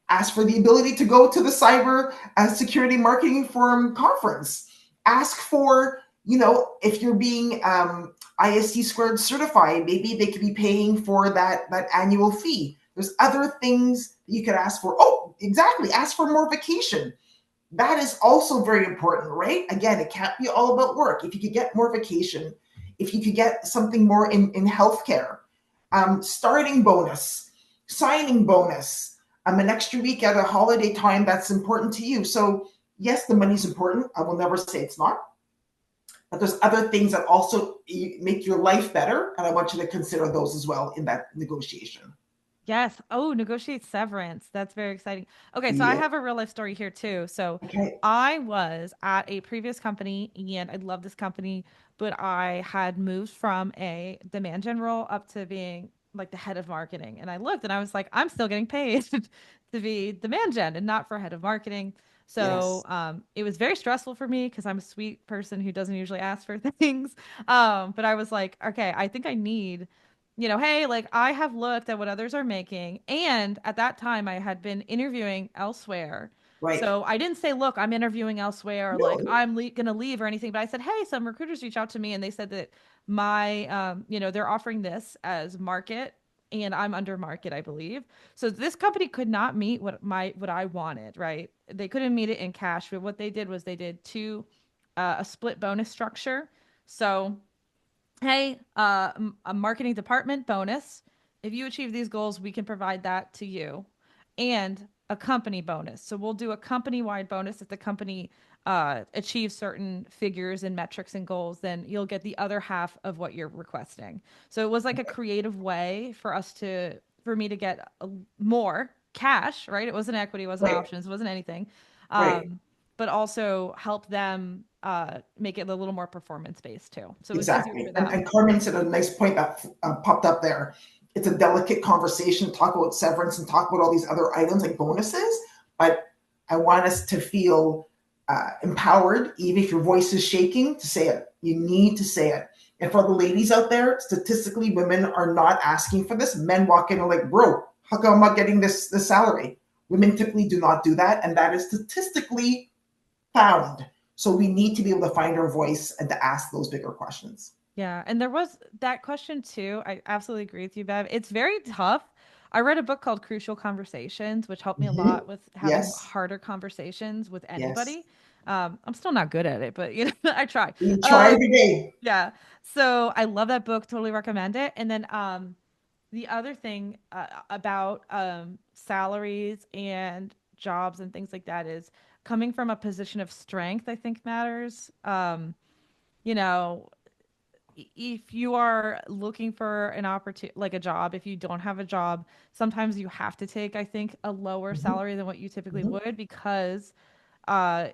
Ask for the ability to go to the cyber security marketing forum conference. Ask for, if you're being ISC squared certified, maybe they could be paying for that annual fee. There's other things that you could ask for. Oh, exactly. Ask for more vacation. That is also very important, right? Again, it can't be all about work. If you could get more vacation, if you could get something more in healthcare, starting bonus, signing bonus, an extra week at a holiday time that's important to you. So yes, the money's important. I will never say it's not. But there's other things that also make your life better. And I want you to consider those as well in that negotiation. Yes. Oh, negotiate severance. That's very exciting. Okay, so I Yeah. have a real life story here too. So Okay. I was at a previous company and I love this company, but I had moved from a demand gen role up to being like the head of marketing. And I looked and I was like, I'm still getting paid to be demand gen and not for head of marketing. So Yes. it was very stressful for me because I'm a sweet person who doesn't usually ask for things. But I was like, okay, I think I need hey, like I have looked at what others are making. And at that time, I had been interviewing elsewhere. Right. So I didn't say, look, I'm interviewing elsewhere, or like No. I'm going to leave or anything. But I said, hey, some recruiters reached out to me and they said that they're offering this as market and I'm under market, I believe. So this company could not meet what I wanted, right? They couldn't meet it in cash. But what they did was they did a split bonus structure. So hey, a marketing department bonus. If you achieve these goals, we can provide that to you. And a company bonus. So we'll do a company wide bonus if the company achieves certain figures and metrics and goals, then you'll get the other half of what you're requesting. So it was like a creative way for me to get more cash, right? It wasn't equity, it wasn't Right. options, it wasn't anything. Right. Um, but also help them make it a little more performance based too. So it was easier Exactly. for And them. Carmen said a nice point that popped up there. It's a delicate conversation to talk about severance and talk about all these other items like bonuses, but I want us to feel empowered, even if your voice is shaking, to say it. You need to say it. And for the ladies out there, statistically, women are not asking for this. Men walk in and are like, bro, how come I'm not getting this salary? Women typically do not do that, and that is statistically found. So we need to be able to find our voice and to ask those bigger questions. Yeah, and there was that question too. I absolutely agree with you, Bev. It's very tough. I read a book called Crucial Conversations, which helped me a Mm-hmm. lot with having Yes. harder conversations with Yes. anybody. I'm still not good at it, but I try. We try Um, every day. yeah. So I love that book. Totally recommend it. And then the other thing about salaries and jobs and things like that is coming from a position of strength, I think matters. You know, if you are looking for an opportunity, like a job, if you don't have a job, sometimes you have to take, I think, a lower Mm-hmm. salary than what you typically Mm-hmm. would because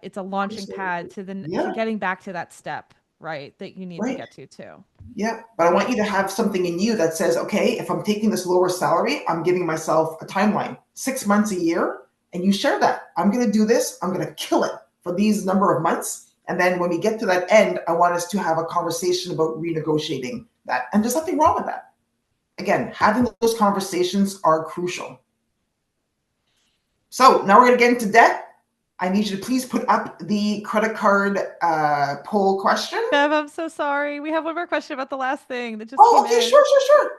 it's a launching pad to Yeah. getting back to that step, right? That you need to Right. get to too. Yeah. But I want you to have something in you that says, okay, if I'm taking this lower salary, I'm giving myself a timeline, 6 months, a year, and you share that. I'm going to do this. I'm going to kill it for these number of months. And then when we get to that end, I want us to have a conversation about renegotiating that. And there's nothing wrong with that. Again, having those conversations are crucial. So now we're going to get into debt. I need you to please put up the credit card poll question. Bev, I'm so sorry. We have one more question about the last thing that just Oh, came okay, in. sure, sure, sure.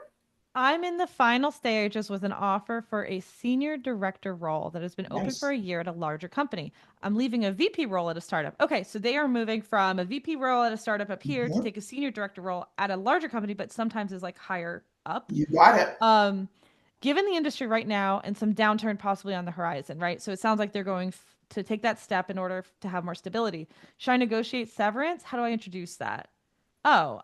I'm in the final stages with an offer for a senior director role that has been open for Nice. a year at a larger company. I'm leaving a VP role at a startup. Okay, so they are moving from a VP role at a startup up here to Mhm. take a senior director role at a larger company, but sometimes is like higher up. You got it. Um, Given the industry right now and some downturn possibly on the horizon, right? So it sounds like they're going to take that step in order to have more stability. Should I negotiate severance? How do I introduce that? Oh,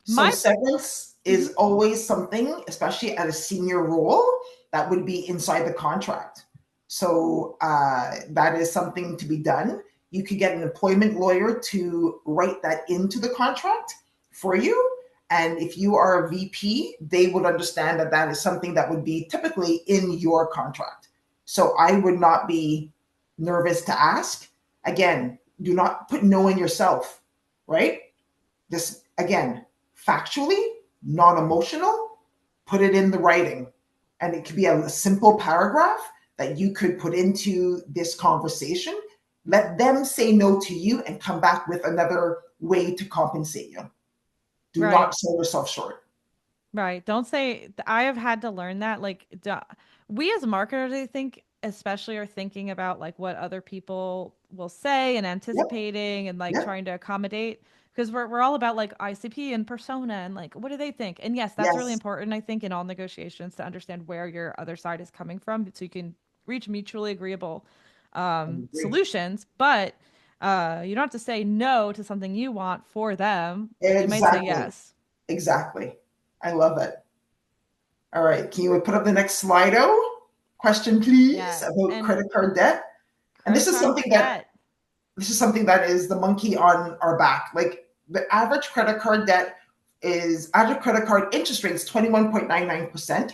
So my severance mhm. is always something, especially at a senior role, that would be inside the contract. So that is something to be done. You could get an employment lawyer to write that into the contract for you. And if you are a VP, they would understand that that is something that would be typically in your contract. So I would not be nervous to ask. Again, do not put no in yourself, right? Just again, factually, non emotional, put it in the writing. And it could be a simple paragraph that you could put into this conversation. Let them say no to you and come back with another way to compensate you. Do Right. not sell yourself short. Right. Don't say, I have had to learn that. Like, we as marketers, I think, especially are thinking about like what other people will say and Yep, anticipating and like yep, trying to accommodate because we're all about like ICP and persona and like what do they think? And yes, that's really yes. important, I think, in all negotiations to understand where your other side is coming from so you can reach mutually agreeable I agree. solutions. But you don't have to say no to something you want for them. You might say Exactly, yes. exactly. I love it. All right. Can you put up the next Slido question, please, Yes. about And credit card debt? And credit card debt. this is something that is the monkey on our back. Like the average credit card debt is average credit card interest rate is 21.99%.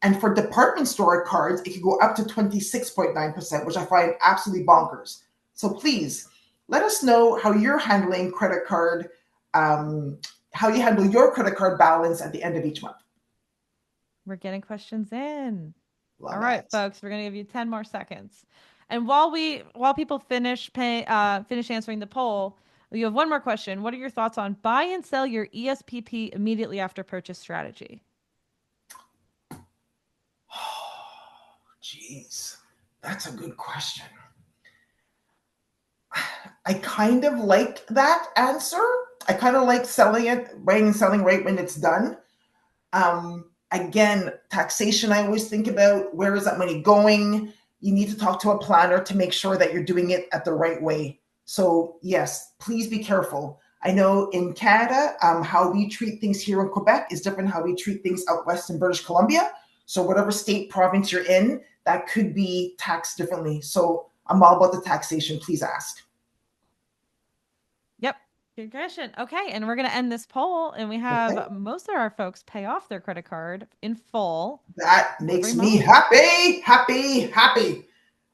And for department store cards, it could go up to 26.9%, which I find absolutely bonkers. So please let us know how you're handling credit card, how you handle your credit card balance at the end of each month. We're getting questions in. All Love right, it. folks, we're gonna give you 10 more seconds. And while people finish answering the poll, you have one more question. What are your thoughts on buy and sell your ESPP immediately after purchase strategy? Jeez, that's a good question. I kind of like that answer. I kind of like selling it, buying and selling right when it's done. Again, taxation, I always think about where is that money going? You need to talk to a planner to make sure that you're doing it at the right way. So, yes, please be careful. I know in Canada, how we treat things here in Quebec is different how we treat things out west in British Columbia. So, whatever state, province you're in, that could be taxed differently. So, I'm all about the taxation. Please ask. Yep. Good question. Okay, and we're gonna end this poll, and we Okay. have most of our folks pay off their credit card in full That every makes me month. happy, happy, happy.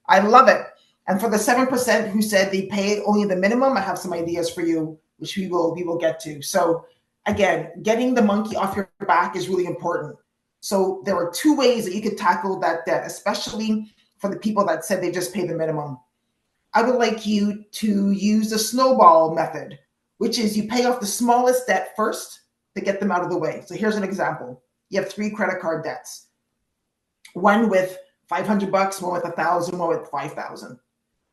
I love it. And for the 7% who said they pay only the minimum, I have some ideas for you, which we will get to. So again, getting the monkey off your back is really important. So there are two ways that you could tackle that debt, especially for the people that said they just pay the minimum. I would like you to use the snowball method, which is you pay off the smallest debt first to get them out of the way. So here's an example. You have three credit card debts. One with 500 bucks, one with 1,000, one with 5,000.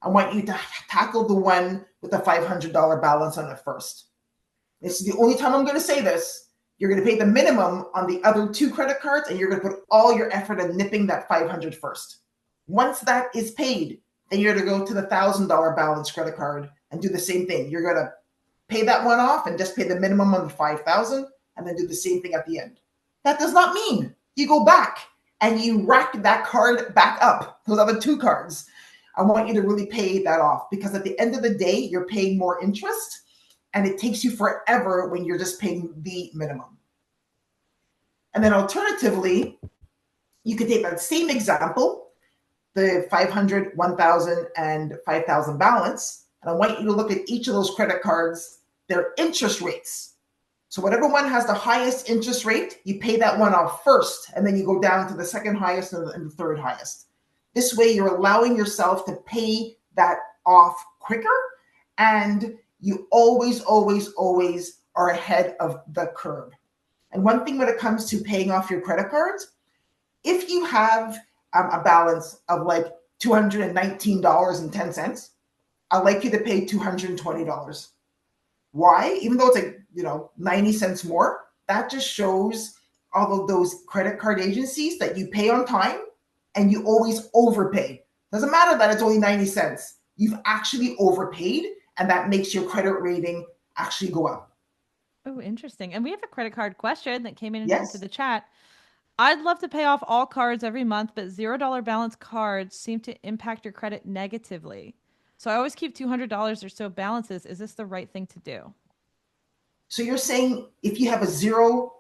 I want you to tackle the one with the $500 balance on it first. This is the only time I'm going to say this. You're going to pay the minimum on the other two credit cards, and you're going to put all your effort in nipping that 500 first. Once that is paid, then you're going to go to the $1,000 balance credit card and do the same thing. You're going to pay that one off and just pay the minimum on the 5,000, and then do the same thing at the end. That does not mean you go back and you rack that card back up, those other two cards. I want you to really pay that off because at the end of the day, you're paying more interest and it takes you forever when you're just paying the minimum. And then alternatively, you could take that same example, the 500, 1,000, and 5,000 balance, and I want you to look at each of those credit cards, their interest rates. So whatever one has the highest interest rate, you pay that one off first, and then you go down to the second highest and the third highest. This way, you're allowing yourself to pay that off quicker, and you always, always, always are ahead of the curve. And one thing when it comes to paying off your credit cards, if you have a balance of like $219.10, I'd like you to pay $220. Why? Even though it's like, 90 cents more, that just shows all of those credit card agencies that you pay on time and you always overpay. Doesn't matter that it's only 90 cents. You've actually overpaid, and that makes your credit rating actually go up. Oh, interesting. And we have a credit card question that came in into Yes. the chat. I'd love to pay off all cards every month, but $0 balance cards seem to impact your credit negatively. So I always keep $200 or so balances. Is this the right thing to do? So you're saying if you have a 0%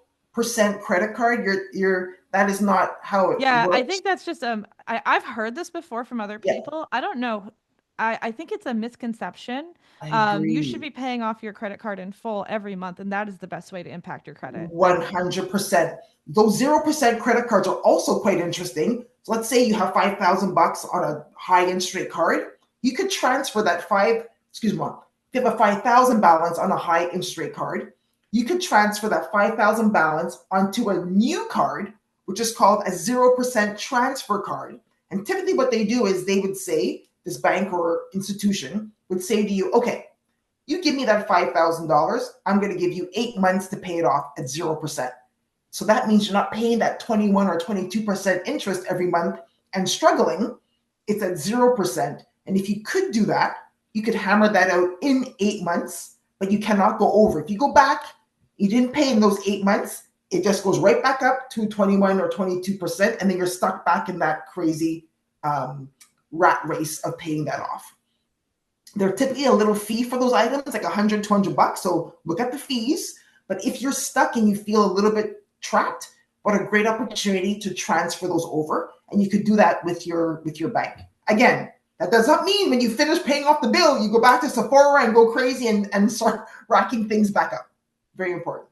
credit card, you're that is not how it Yeah, I works. think that's just I've heard this before from other Yeah, people. I don't know. I think it's a misconception. I You should agree. be paying off your credit card in full every month, and that is the best way to impact your credit, I think. 100%. Those 0% credit cards are also quite interesting. So let's say you have 5,000 bucks on a high interest rate card. You could transfer that if you have a 5,000 balance on a high interest rate card, you could transfer that 5,000 balance onto a new card, which is called a 0% transfer card. And typically what they do is they would say, this bank or institution would say to you, okay, you give me that $5,000, I'm going to give you 8 months to pay it off at 0%. So that means you're not paying that 21 or 22% interest every month and struggling. It's at 0%. And if you could do that, you could hammer that out in 8 months, but you cannot go over. If you go back, you didn't pay in those 8 months, it just goes right back up to 21 or 22%, and then you're stuck back in that crazy rat race of paying that off. They're typically a little fee for those items, like 100, 200 bucks. So look at the fees. But if you're stuck and you feel a little bit trapped, what a great opportunity to transfer those over. And you could do that with your bank. Again, that does not mean when you finish paying off the bill, you go back to Sephora and go crazy and start racking things back up. Very important.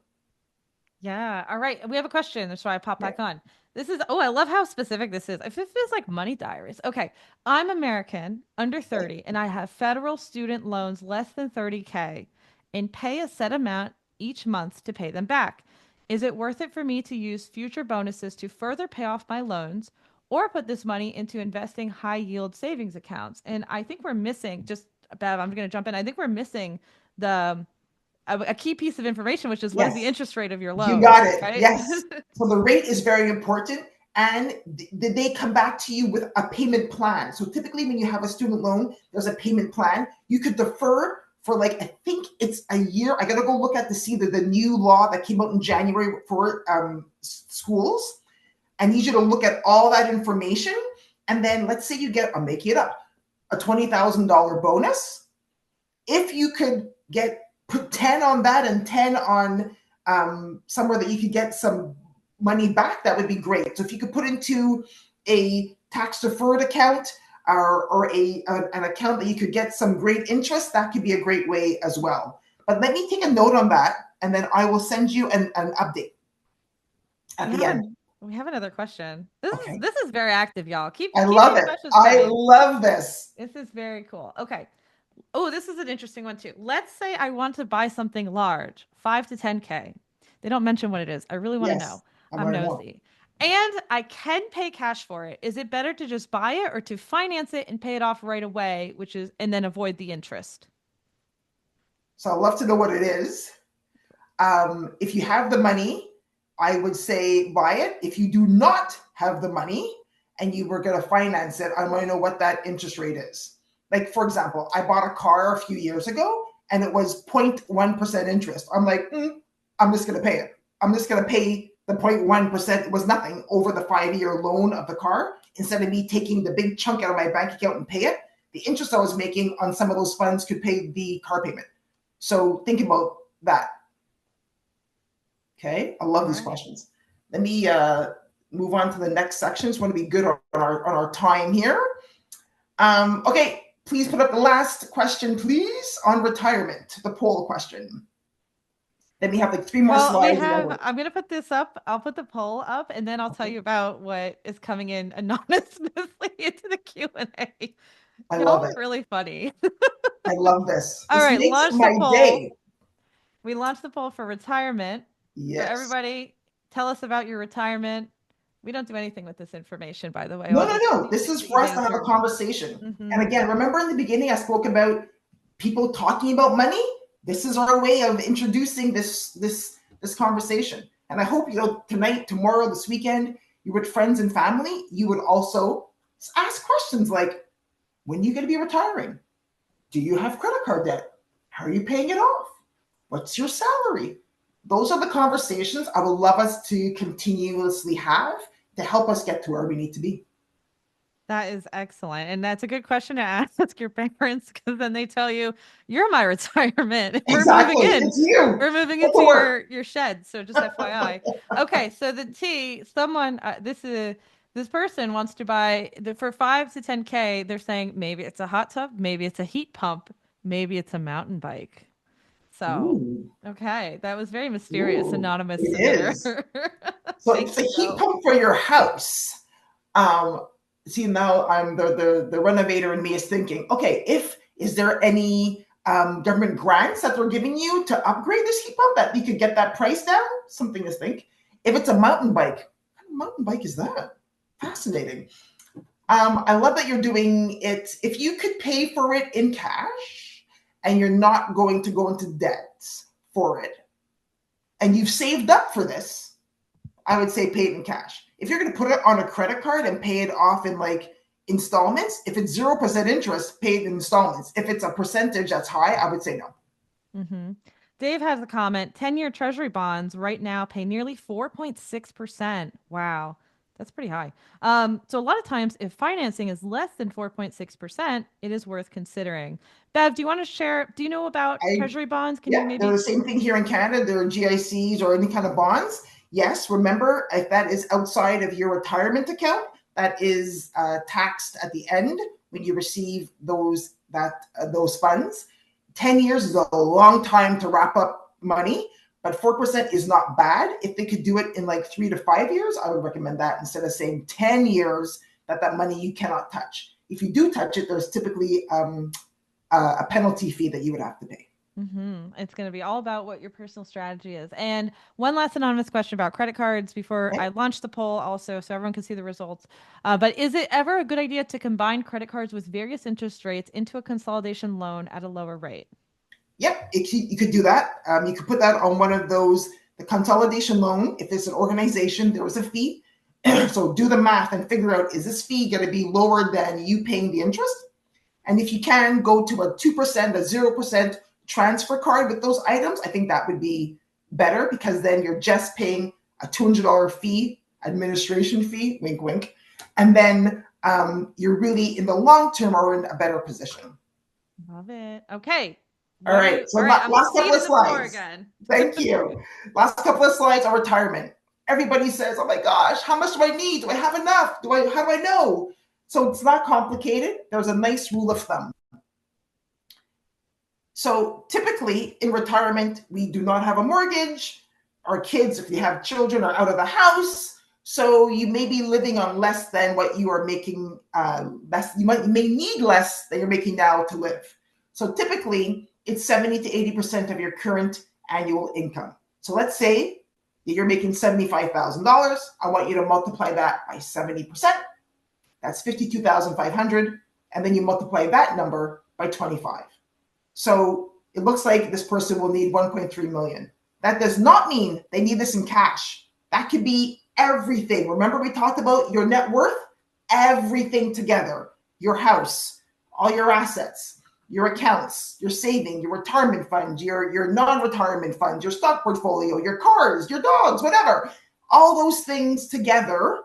Yeah. All right. We have a question. That's why I pop Yeah. back on. This is, oh, I love how specific this is. If it feels like money diaries. Okay. I'm American, under 30, and I have federal student loans less than 30K and pay a set amount each month to pay them back. Is it worth it for me to use future bonuses to further pay off my loans or put this money into investing high yield savings accounts? And I think we're missing, just Bev, I'm going to jump in. I think we're missing the a key piece of information, which is what is the Yes. interest rate of your You loans, got it. right? Yes. So the rate is very important. And did they come back to you with a payment plan? So typically when you have a student loan, there's a payment plan. You could defer for like, I think it's a year. I got to go look at to see the new law that came out in January for schools. I need you to look at all that information. And then let's say you get, I'm making it up, a $20,000 bonus. If you could put 10 on that and 10 on somewhere that you could get some money back, that would be great. So if you could put into a tax deferred account or an account that you could get some great interest, that could be a great way as well. But let me take a note on that, and then I will send you an update at We the have end. an we have another question. This is Okay. this is very active, y'all. I Keep love these it. questions I coming. love this. This is very cool. Okay. Oh, this is an interesting one too. Let's say I want to buy something large, 5 to 10K. They don't mention what it is. I really want to Yes, know. I I'm want to know. nosy. And I can pay cash for it. Is it better to just buy it or to finance it and pay it off right away, and then avoid the interest? So I'd love to know what it is. If you have the money, I would say buy it. If you do not have the money and you were going to finance it, I want to know what that interest rate is. Like, for example, I bought a car a few years ago and it was 0.1% interest. I'm like, I'm just going to pay it. I'm just going to pay the 0.1%. It was nothing over the 5-year loan of the car instead of me taking the big chunk out of my bank account and pay it. The interest I was making on some of those funds could pay the car payment. So think about that. Okay, I love All these right. questions. Let me move on to the next section. Just want to be good on our time here. Okay, please put up the last question, please, on retirement, the poll question. Then we have like 3 more Well, slides and then we're I'm going to put this up. I'll put the poll up and then I'll tell okay. you about what is coming in anonymously into the Q&A. I Y'all love are it. really funny. I love this. All This right, makes launch the my poll. day. We launched the poll for retirement. So Yes. everybody, tell us about your retirement. We don't do anything with this information, by the way. No, All no, this no. This needs is to be for us to have a answered. conversation. And Mm-hmm. again, remember in the beginning, I spoke about people talking about money. This is our way of introducing this conversation. And I hope tonight, tomorrow, this weekend, you're with friends and family. You would also ask questions like, when are you going to be retiring? Do you have credit card debt? How are you paying it off? What's your salary? Those are the conversations I would love us to continuously have to help us get to where we need to be. That is excellent. And that's a good question to ask your parents because then they tell you, you're my retirement. We're moving Exactly. in. It's you. We're moving Get to into work. your shed. So just FYI. Okay, so the T, someone this person wants to buy for 5 to 10K, they're saying maybe it's a hot tub, maybe it's a heat pump, maybe it's a mountain bike. So, Ooh, okay, that was very mysterious, ooh, anonymous it submitter. is. So Thank it's a you heat though. pump for your house. Um, See now, I'm the renovator in me is thinking, okay, is there any government grants that they're giving you to upgrade this heat pump that you could get that price down? Something to think. If it's a mountain bike, what kind of mountain bike is that? Fascinating. I love that you're doing it. If you could pay for it in cash and you're not going to go into debt for it, and you've saved up for this, I would say pay it in cash. If you're going to put it on a credit card and pay it off in like installments, if it's 0% interest, pay it in installments. If it's a percentage that's high, I would say no. Mm-hmm. Dave has a comment. 10-year treasury bonds right now pay nearly 4.6%. Wow. That's pretty high. So a lot of times if financing is less than 4.6%, it is worth considering. Bev, do you want to share? Do you know about I treasury bonds? Can you Yeah, they're maybe? the same thing here in Canada. They're GICs or any kind of bonds. Yes, remember if that is outside of your retirement account, that is taxed at the end when you receive those funds. 10 years is a long time to wrap up money, but 4% is not bad. If they could do it in like 3 to 5 years, I would recommend that instead of saying 10 years that money you cannot touch. If you do touch it, there's typically a penalty fee that you would have to pay. It's going to be all about what your personal strategy is. And one last anonymous question about credit cards before Okay? I launch the poll, also, so everyone can see the results. But is it ever a good idea to combine credit cards with various interest rates into a consolidation loan at a lower rate? Yep, you could do that. You could put that on one of those, the consolidation loan. If it's an organization, there is a fee. So do the math and figure out, is this fee going to be lower than you paying the interest? And if you can go to a 2%, a 0% transfer card with those items, I think that would be better because then you're just paying a $200 fee, administration fee, wink, wink. And then you're really in the long term are in a better position. Love it. Okay. All What do right. you? So All right. I'm last couple of ceding the floor slides. again. Thank you. Last couple of slides on retirement. Everybody says, "Oh my gosh, how much do I need? Do I have enough? How do I know?" So it's not complicated. There's a nice rule of thumb. So typically in retirement, we do not have a mortgage. Our kids, if you have children, are out of the house. So you may be living on less than what you are making. Less you may need less than you're making now to live. So typically, it's 70 to 80% of your current annual income. So let's say that you're making $75,000. I want you to multiply that by 70%. That's 52,500, and then you multiply that number by 25. So it looks like this person will need 1.3 million. That does not mean they need this in cash. That could be everything. Remember we talked about your net worth? Everything together. Your house, all your assets, your accounts, your saving, your retirement fund, your non-retirement funds, your stock portfolio, your cars, your dogs, whatever. All those things together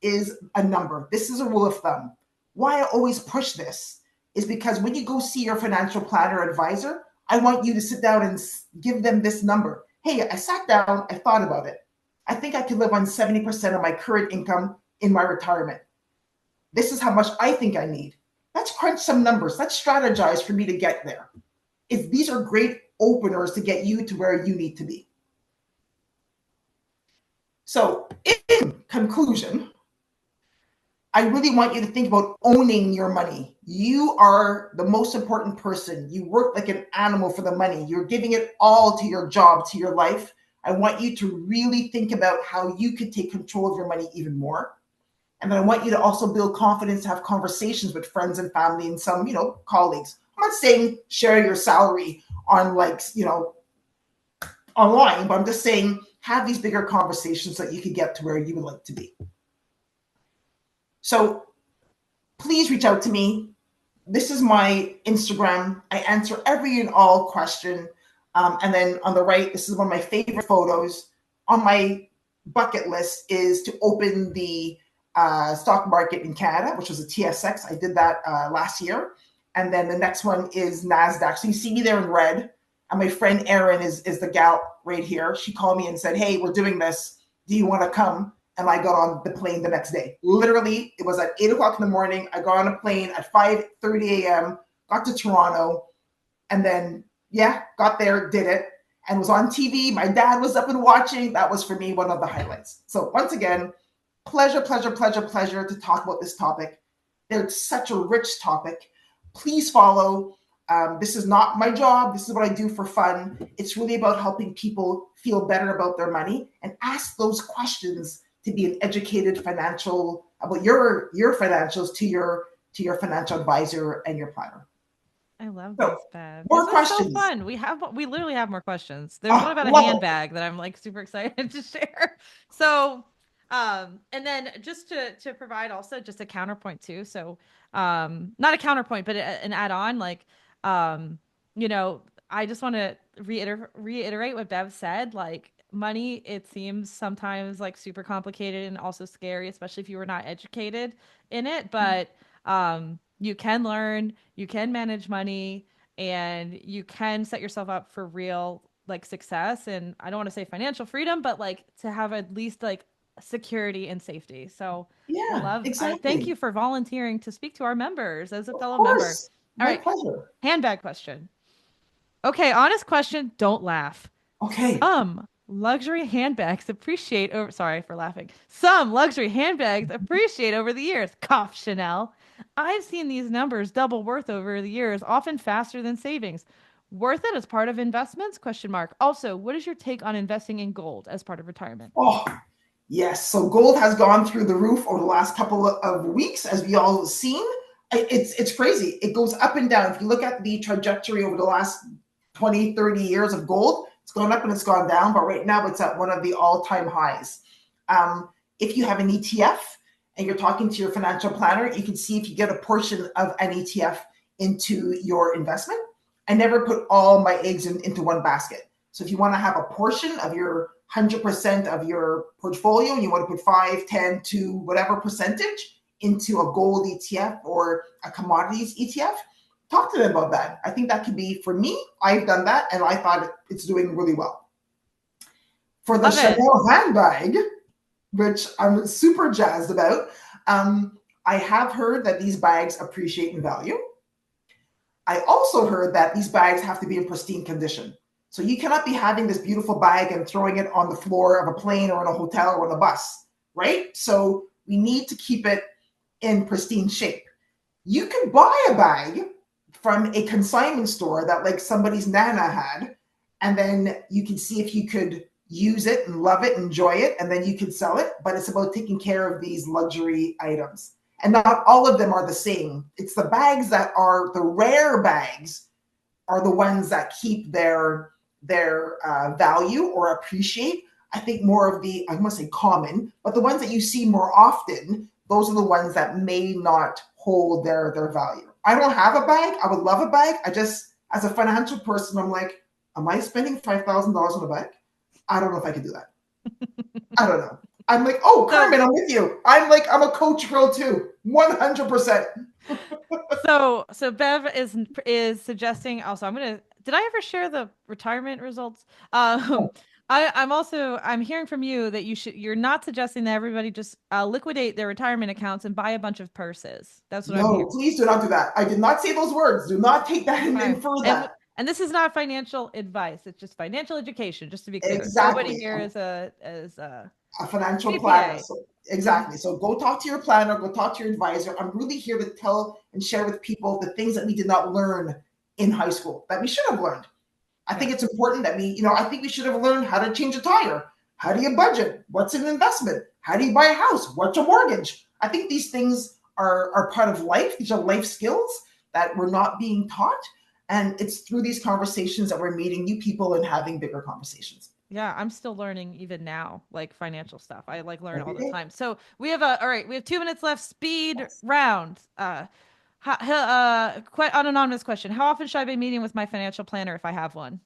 is a number. This is a rule of thumb. Why I always push this is because when you go see your financial planner or advisor, I want you to sit down and give them this number. Hey, I sat down, I thought about it. I think I could live on 70% of my current income in my retirement. This is how much I think I need. Let's crunch some numbers. Let's strategize for me to get there. These are great openers to get you to where you need to be. So, in conclusion, I really want you to think about owning your money. You are the most important person. You work like an animal for the money. You're giving it all to your job, to your life. I want you to really think about how you could take control of your money even more. And then I want you to also build confidence, have conversations with friends and family and some, colleagues. I'm not saying share your salary on online, but I'm just saying have these bigger conversations so that you can get to where you would like to be. So please reach out to me. This is my Instagram. I answer every and all question. And then on the right, this is one of my favorite photos. On my bucket list is to open the stock market in Canada, which was a TSX. I did that last year. And then the next one is NASDAQ. So you see me there in red. And my friend Erin is the gal right here. She called me and said, "Hey, we're doing this. Do you want to come?" And I got on the plane the next day. Literally, it was at 8 o'clock in the morning. I got on a plane at 5:30 a.m., got to Toronto, and then, got there, did it, and was on TV. My dad was up and watching. That was, for me, one of the highlights. So once again, pleasure, pleasure, pleasure, pleasure to talk about this topic. It's such a rich topic. Please follow. This is not my job. This is what I do for fun. It's really about helping people feel better about their money and ask those questions to be an educated financial about your financials to your financial advisor and your planner. I love So this, Bev. This more was so questions. fun. We literally have more questions. There's one Oh, about a love it. handbag that I'm like super excited to share. So, and then just to provide also just a counterpoint too. So, not a counterpoint, but an add-on, like, um, you know, I just want to reiterate what Bev said. Like money, it seems sometimes like super complicated and also scary, especially if you were not educated in it. But you can learn, you can manage money, and you can set yourself up for real like success. And I don't want to say financial freedom, but like to have at least like security and safety. So Yeah, I thank exactly. you for volunteering to speak to our members as a Of fellow member. course. All My right, pleasure. handbag question. Okay, honest question. Don't laugh. Okay. Some luxury handbags appreciate over. Sorry for laughing. Some luxury handbags appreciate over the years. Cough, Chanel. I've seen these numbers double worth over the years, often faster than savings. Worth it as part of investments? Question mark. Also, what is your take on investing in gold as part of retirement? Oh, yes. So gold has gone through the roof over the last couple of weeks, as we all have seen. It's crazy. It goes up and down. If you look at the trajectory over the last 20, 30 years of gold, it's gone up and it's gone down. But right now, it's at one of the all-time highs. Um, if you have an ETF and you're talking to your financial planner, you can see if you get a portion of an ETF into your investment. I never put all my eggs into one basket. So if you want to have a portion of your 100% of your portfolio and you want to put 5, 10 to whatever percentage into a gold ETF or a commodities ETF, talk to them about that. I think that could be, for me, I've done that and I thought it's doing really well. For the Love it. Chanel handbag, which I'm super jazzed about, I have heard that these bags appreciate in value. I also heard that these bags have to be in pristine condition. So you cannot be having this beautiful bag and throwing it on the floor of a plane or in a hotel or on a bus, right? So we need to keep it in pristine shape. You can buy a bag from a consignment store that like somebody's nana had, and then you can see if you could use it and love it, enjoy it, and then you can sell it. But it's about taking care of these luxury items. And not all of them are the same. It's the bags that are the rare bags are the ones that keep their value or appreciate. I think more of the, I must say common, but the ones that you see more often, those are the ones that may not hold their value. I don't have a bag. I would love a bag. I just, as a financial person, I'm like, am I spending $5,000 on a bag? I don't know if I can do that. I don't know. I'm like, oh, So Carmen, I'm with you. I'm like, I'm a coach girl too. 100%. so Bev is suggesting also. I'm gonna. Did I ever share the retirement results? I'm hearing from you that you're not suggesting that everybody just liquidate their retirement accounts and buy a bunch of purses. That's what I'm No, hearing. please do not do that. I did not say those words. Do not take that and Okay. infer that. And this is not financial advice. It's just financial education, just to be clear. Nobody Exactly. here is a A financial planner. CPA. So exactly. So go talk to your planner, go talk to your advisor. I'm really here to tell and share with people the things that we did not learn in high school that we should have learned. I think Yeah. it's important that I think we should have learned how to change a tire. How do you budget? What's an investment? How do you buy a house? What's a mortgage? I think these things are part of life. These are life skills that we're not being taught. And it's through these conversations that we're meeting new people and having bigger conversations. Yeah, I'm still learning even now, like financial stuff. I like learn all Every the day. time. So we have all right, we have 2 minutes left. Speed Yes. round. Quite an anonymous question. How often should I be meeting with my financial planner if I have one?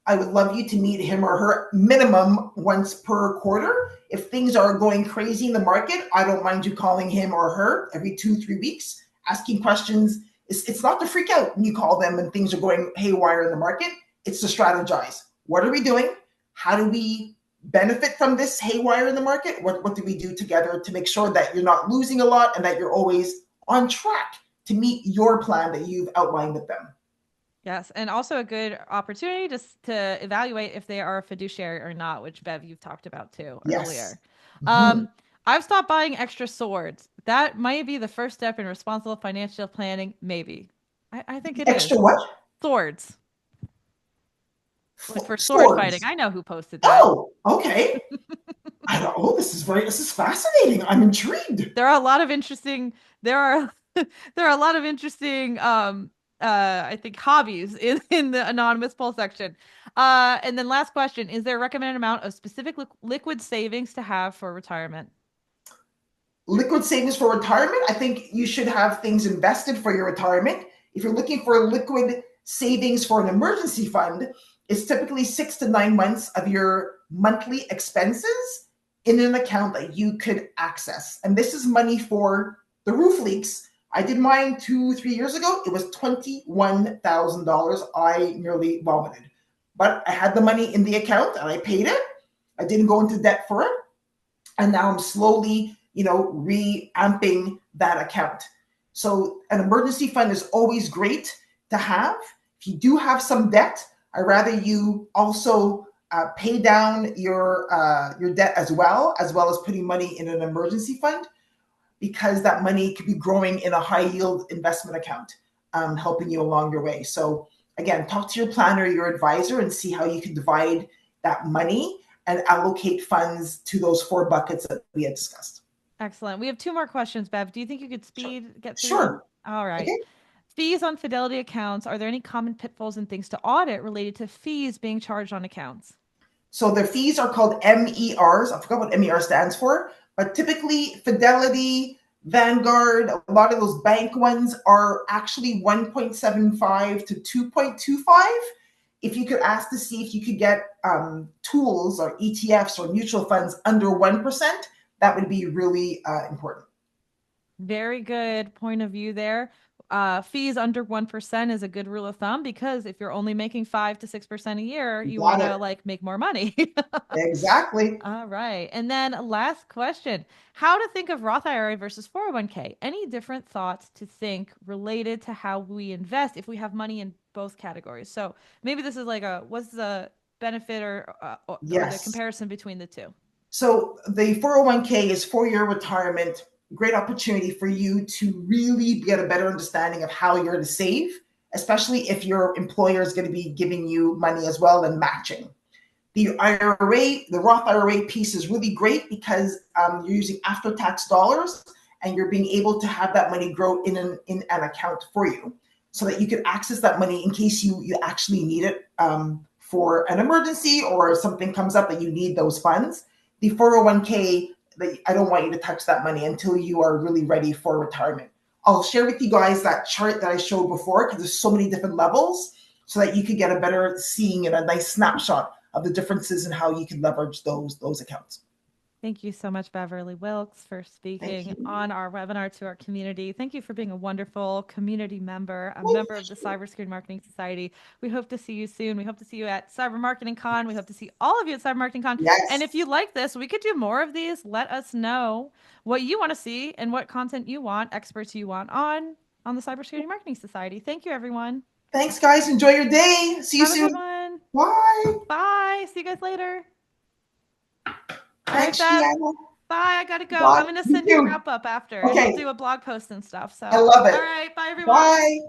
I would love you to meet him or her minimum once per quarter. If things are going crazy in the market, I don't mind you calling him or her every 2, 3 weeks, asking questions. It's not to freak out when you call them and things are going haywire in the market. It's to strategize. What are we doing? How do we benefit from this haywire in the market? What do we do together to make sure that you're not losing a lot and that you're always on track to meet your plan that you've outlined with them? Yes, and also a good opportunity to evaluate if they are a fiduciary or not, which Bev you've talked about too Yes. earlier. Mhm. Um, I've stopped buying extra swords. That might be the first step in responsible financial planning. Maybe. I think it is. Extra what? Swords. Like for sword fighting. Swords. I know who posted that. Oh, okay. I don't. Oh, this is fascinating. I'm intrigued. There are a lot of interesting there are there are a lot of interesting I think hobbies in the anonymous poll section. And then last question, is there a recommended amount of specific liquid savings to have for retirement? Liquid savings for retirement. I think you should have things invested for your retirement. If you're looking for liquid savings for an emergency fund is typically 6 to 9 months of your monthly expenses in an account that you could access. And this is money for the roof leaks. I did mine 2, 3 years ago. It was $21,000. I nearly vomited, but I had the money in the account and I paid it. I didn't go into debt for it. And now I'm slowly, reamping that account. So an emergency fund is always great to have. If you do have some debt, I'd rather you also pay down your debt as well as putting money in an emergency fund, because that money could be growing in a high yield investment account, helping you along your way. So again, talk to your planner, your advisor, and see how you can divide that money and allocate funds to those 4 buckets that we had discussed. Excellent. We have 2 more questions, Bev. Do you think you could Sure. get through them? Sure. All right. Okay. Fees on Fidelity accounts. Are there any common pitfalls and things to audit related to fees being charged on accounts? So their fees are called MERs. I forgot what MER stands for, but typically Fidelity, Vanguard, a lot of those bank ones are actually 1.75 to 2.25. If you could ask to see if you could get tools or ETFs or mutual funds under 1%, that would be really important. Very good point of view there. Fees under 1% is a good rule of thumb, because if you're only making 5 to 6% a year, You you got want to it. like make more money. Exactly. All right. And then last question, how to think of Roth IRA versus 401k? Any different thoughts to think related to how we invest if we have money in both categories? So maybe this is like what's the benefit or the Yes. comparison between the two? So the 401k is for your retirement. Great opportunity for you to really get a better understanding of how you're to save, especially if your employer is going to be giving you money as well and matching. The IRA, the Roth IRA piece is really great because you're using after-tax dollars and you're being able to have that money grow in an account for you, so that you can access that money in case you actually need it for an emergency or something comes up that you need those funds. The 401k, I don't want you to touch that money until you are really ready for retirement. I'll share with you guys that chart that I showed before, because there's so many different levels, so that you could get a better seeing and a nice snapshot of the differences and how you can leverage those accounts. Thank you so much, Beverly Wilks, for Thank speaking you. on our webinar to our community. Thank you for being a wonderful community member, a member of the Cybersecurity Marketing Society. We hope to see you soon. We hope to see you at Cyber Marketing Con. We hope to see all of you at Cyber Marketing Con. And Yes. if you like this, we could do more of these. Let us know what you want to see and what content you want, experts you want on the Cybersecurity Marketing Society. Thank you, everyone. Thanks, guys. Enjoy your day. See you Have a good soon. one. Bye. Bye. See you guys later. All right, Thanks, Bev. Gianna. Bye. I gotta go. Bye. I'm gonna You send you a too. wrap up after, and we'll Okay. do a blog post and stuff. So, I love all it. right. Bye, everyone. Bye.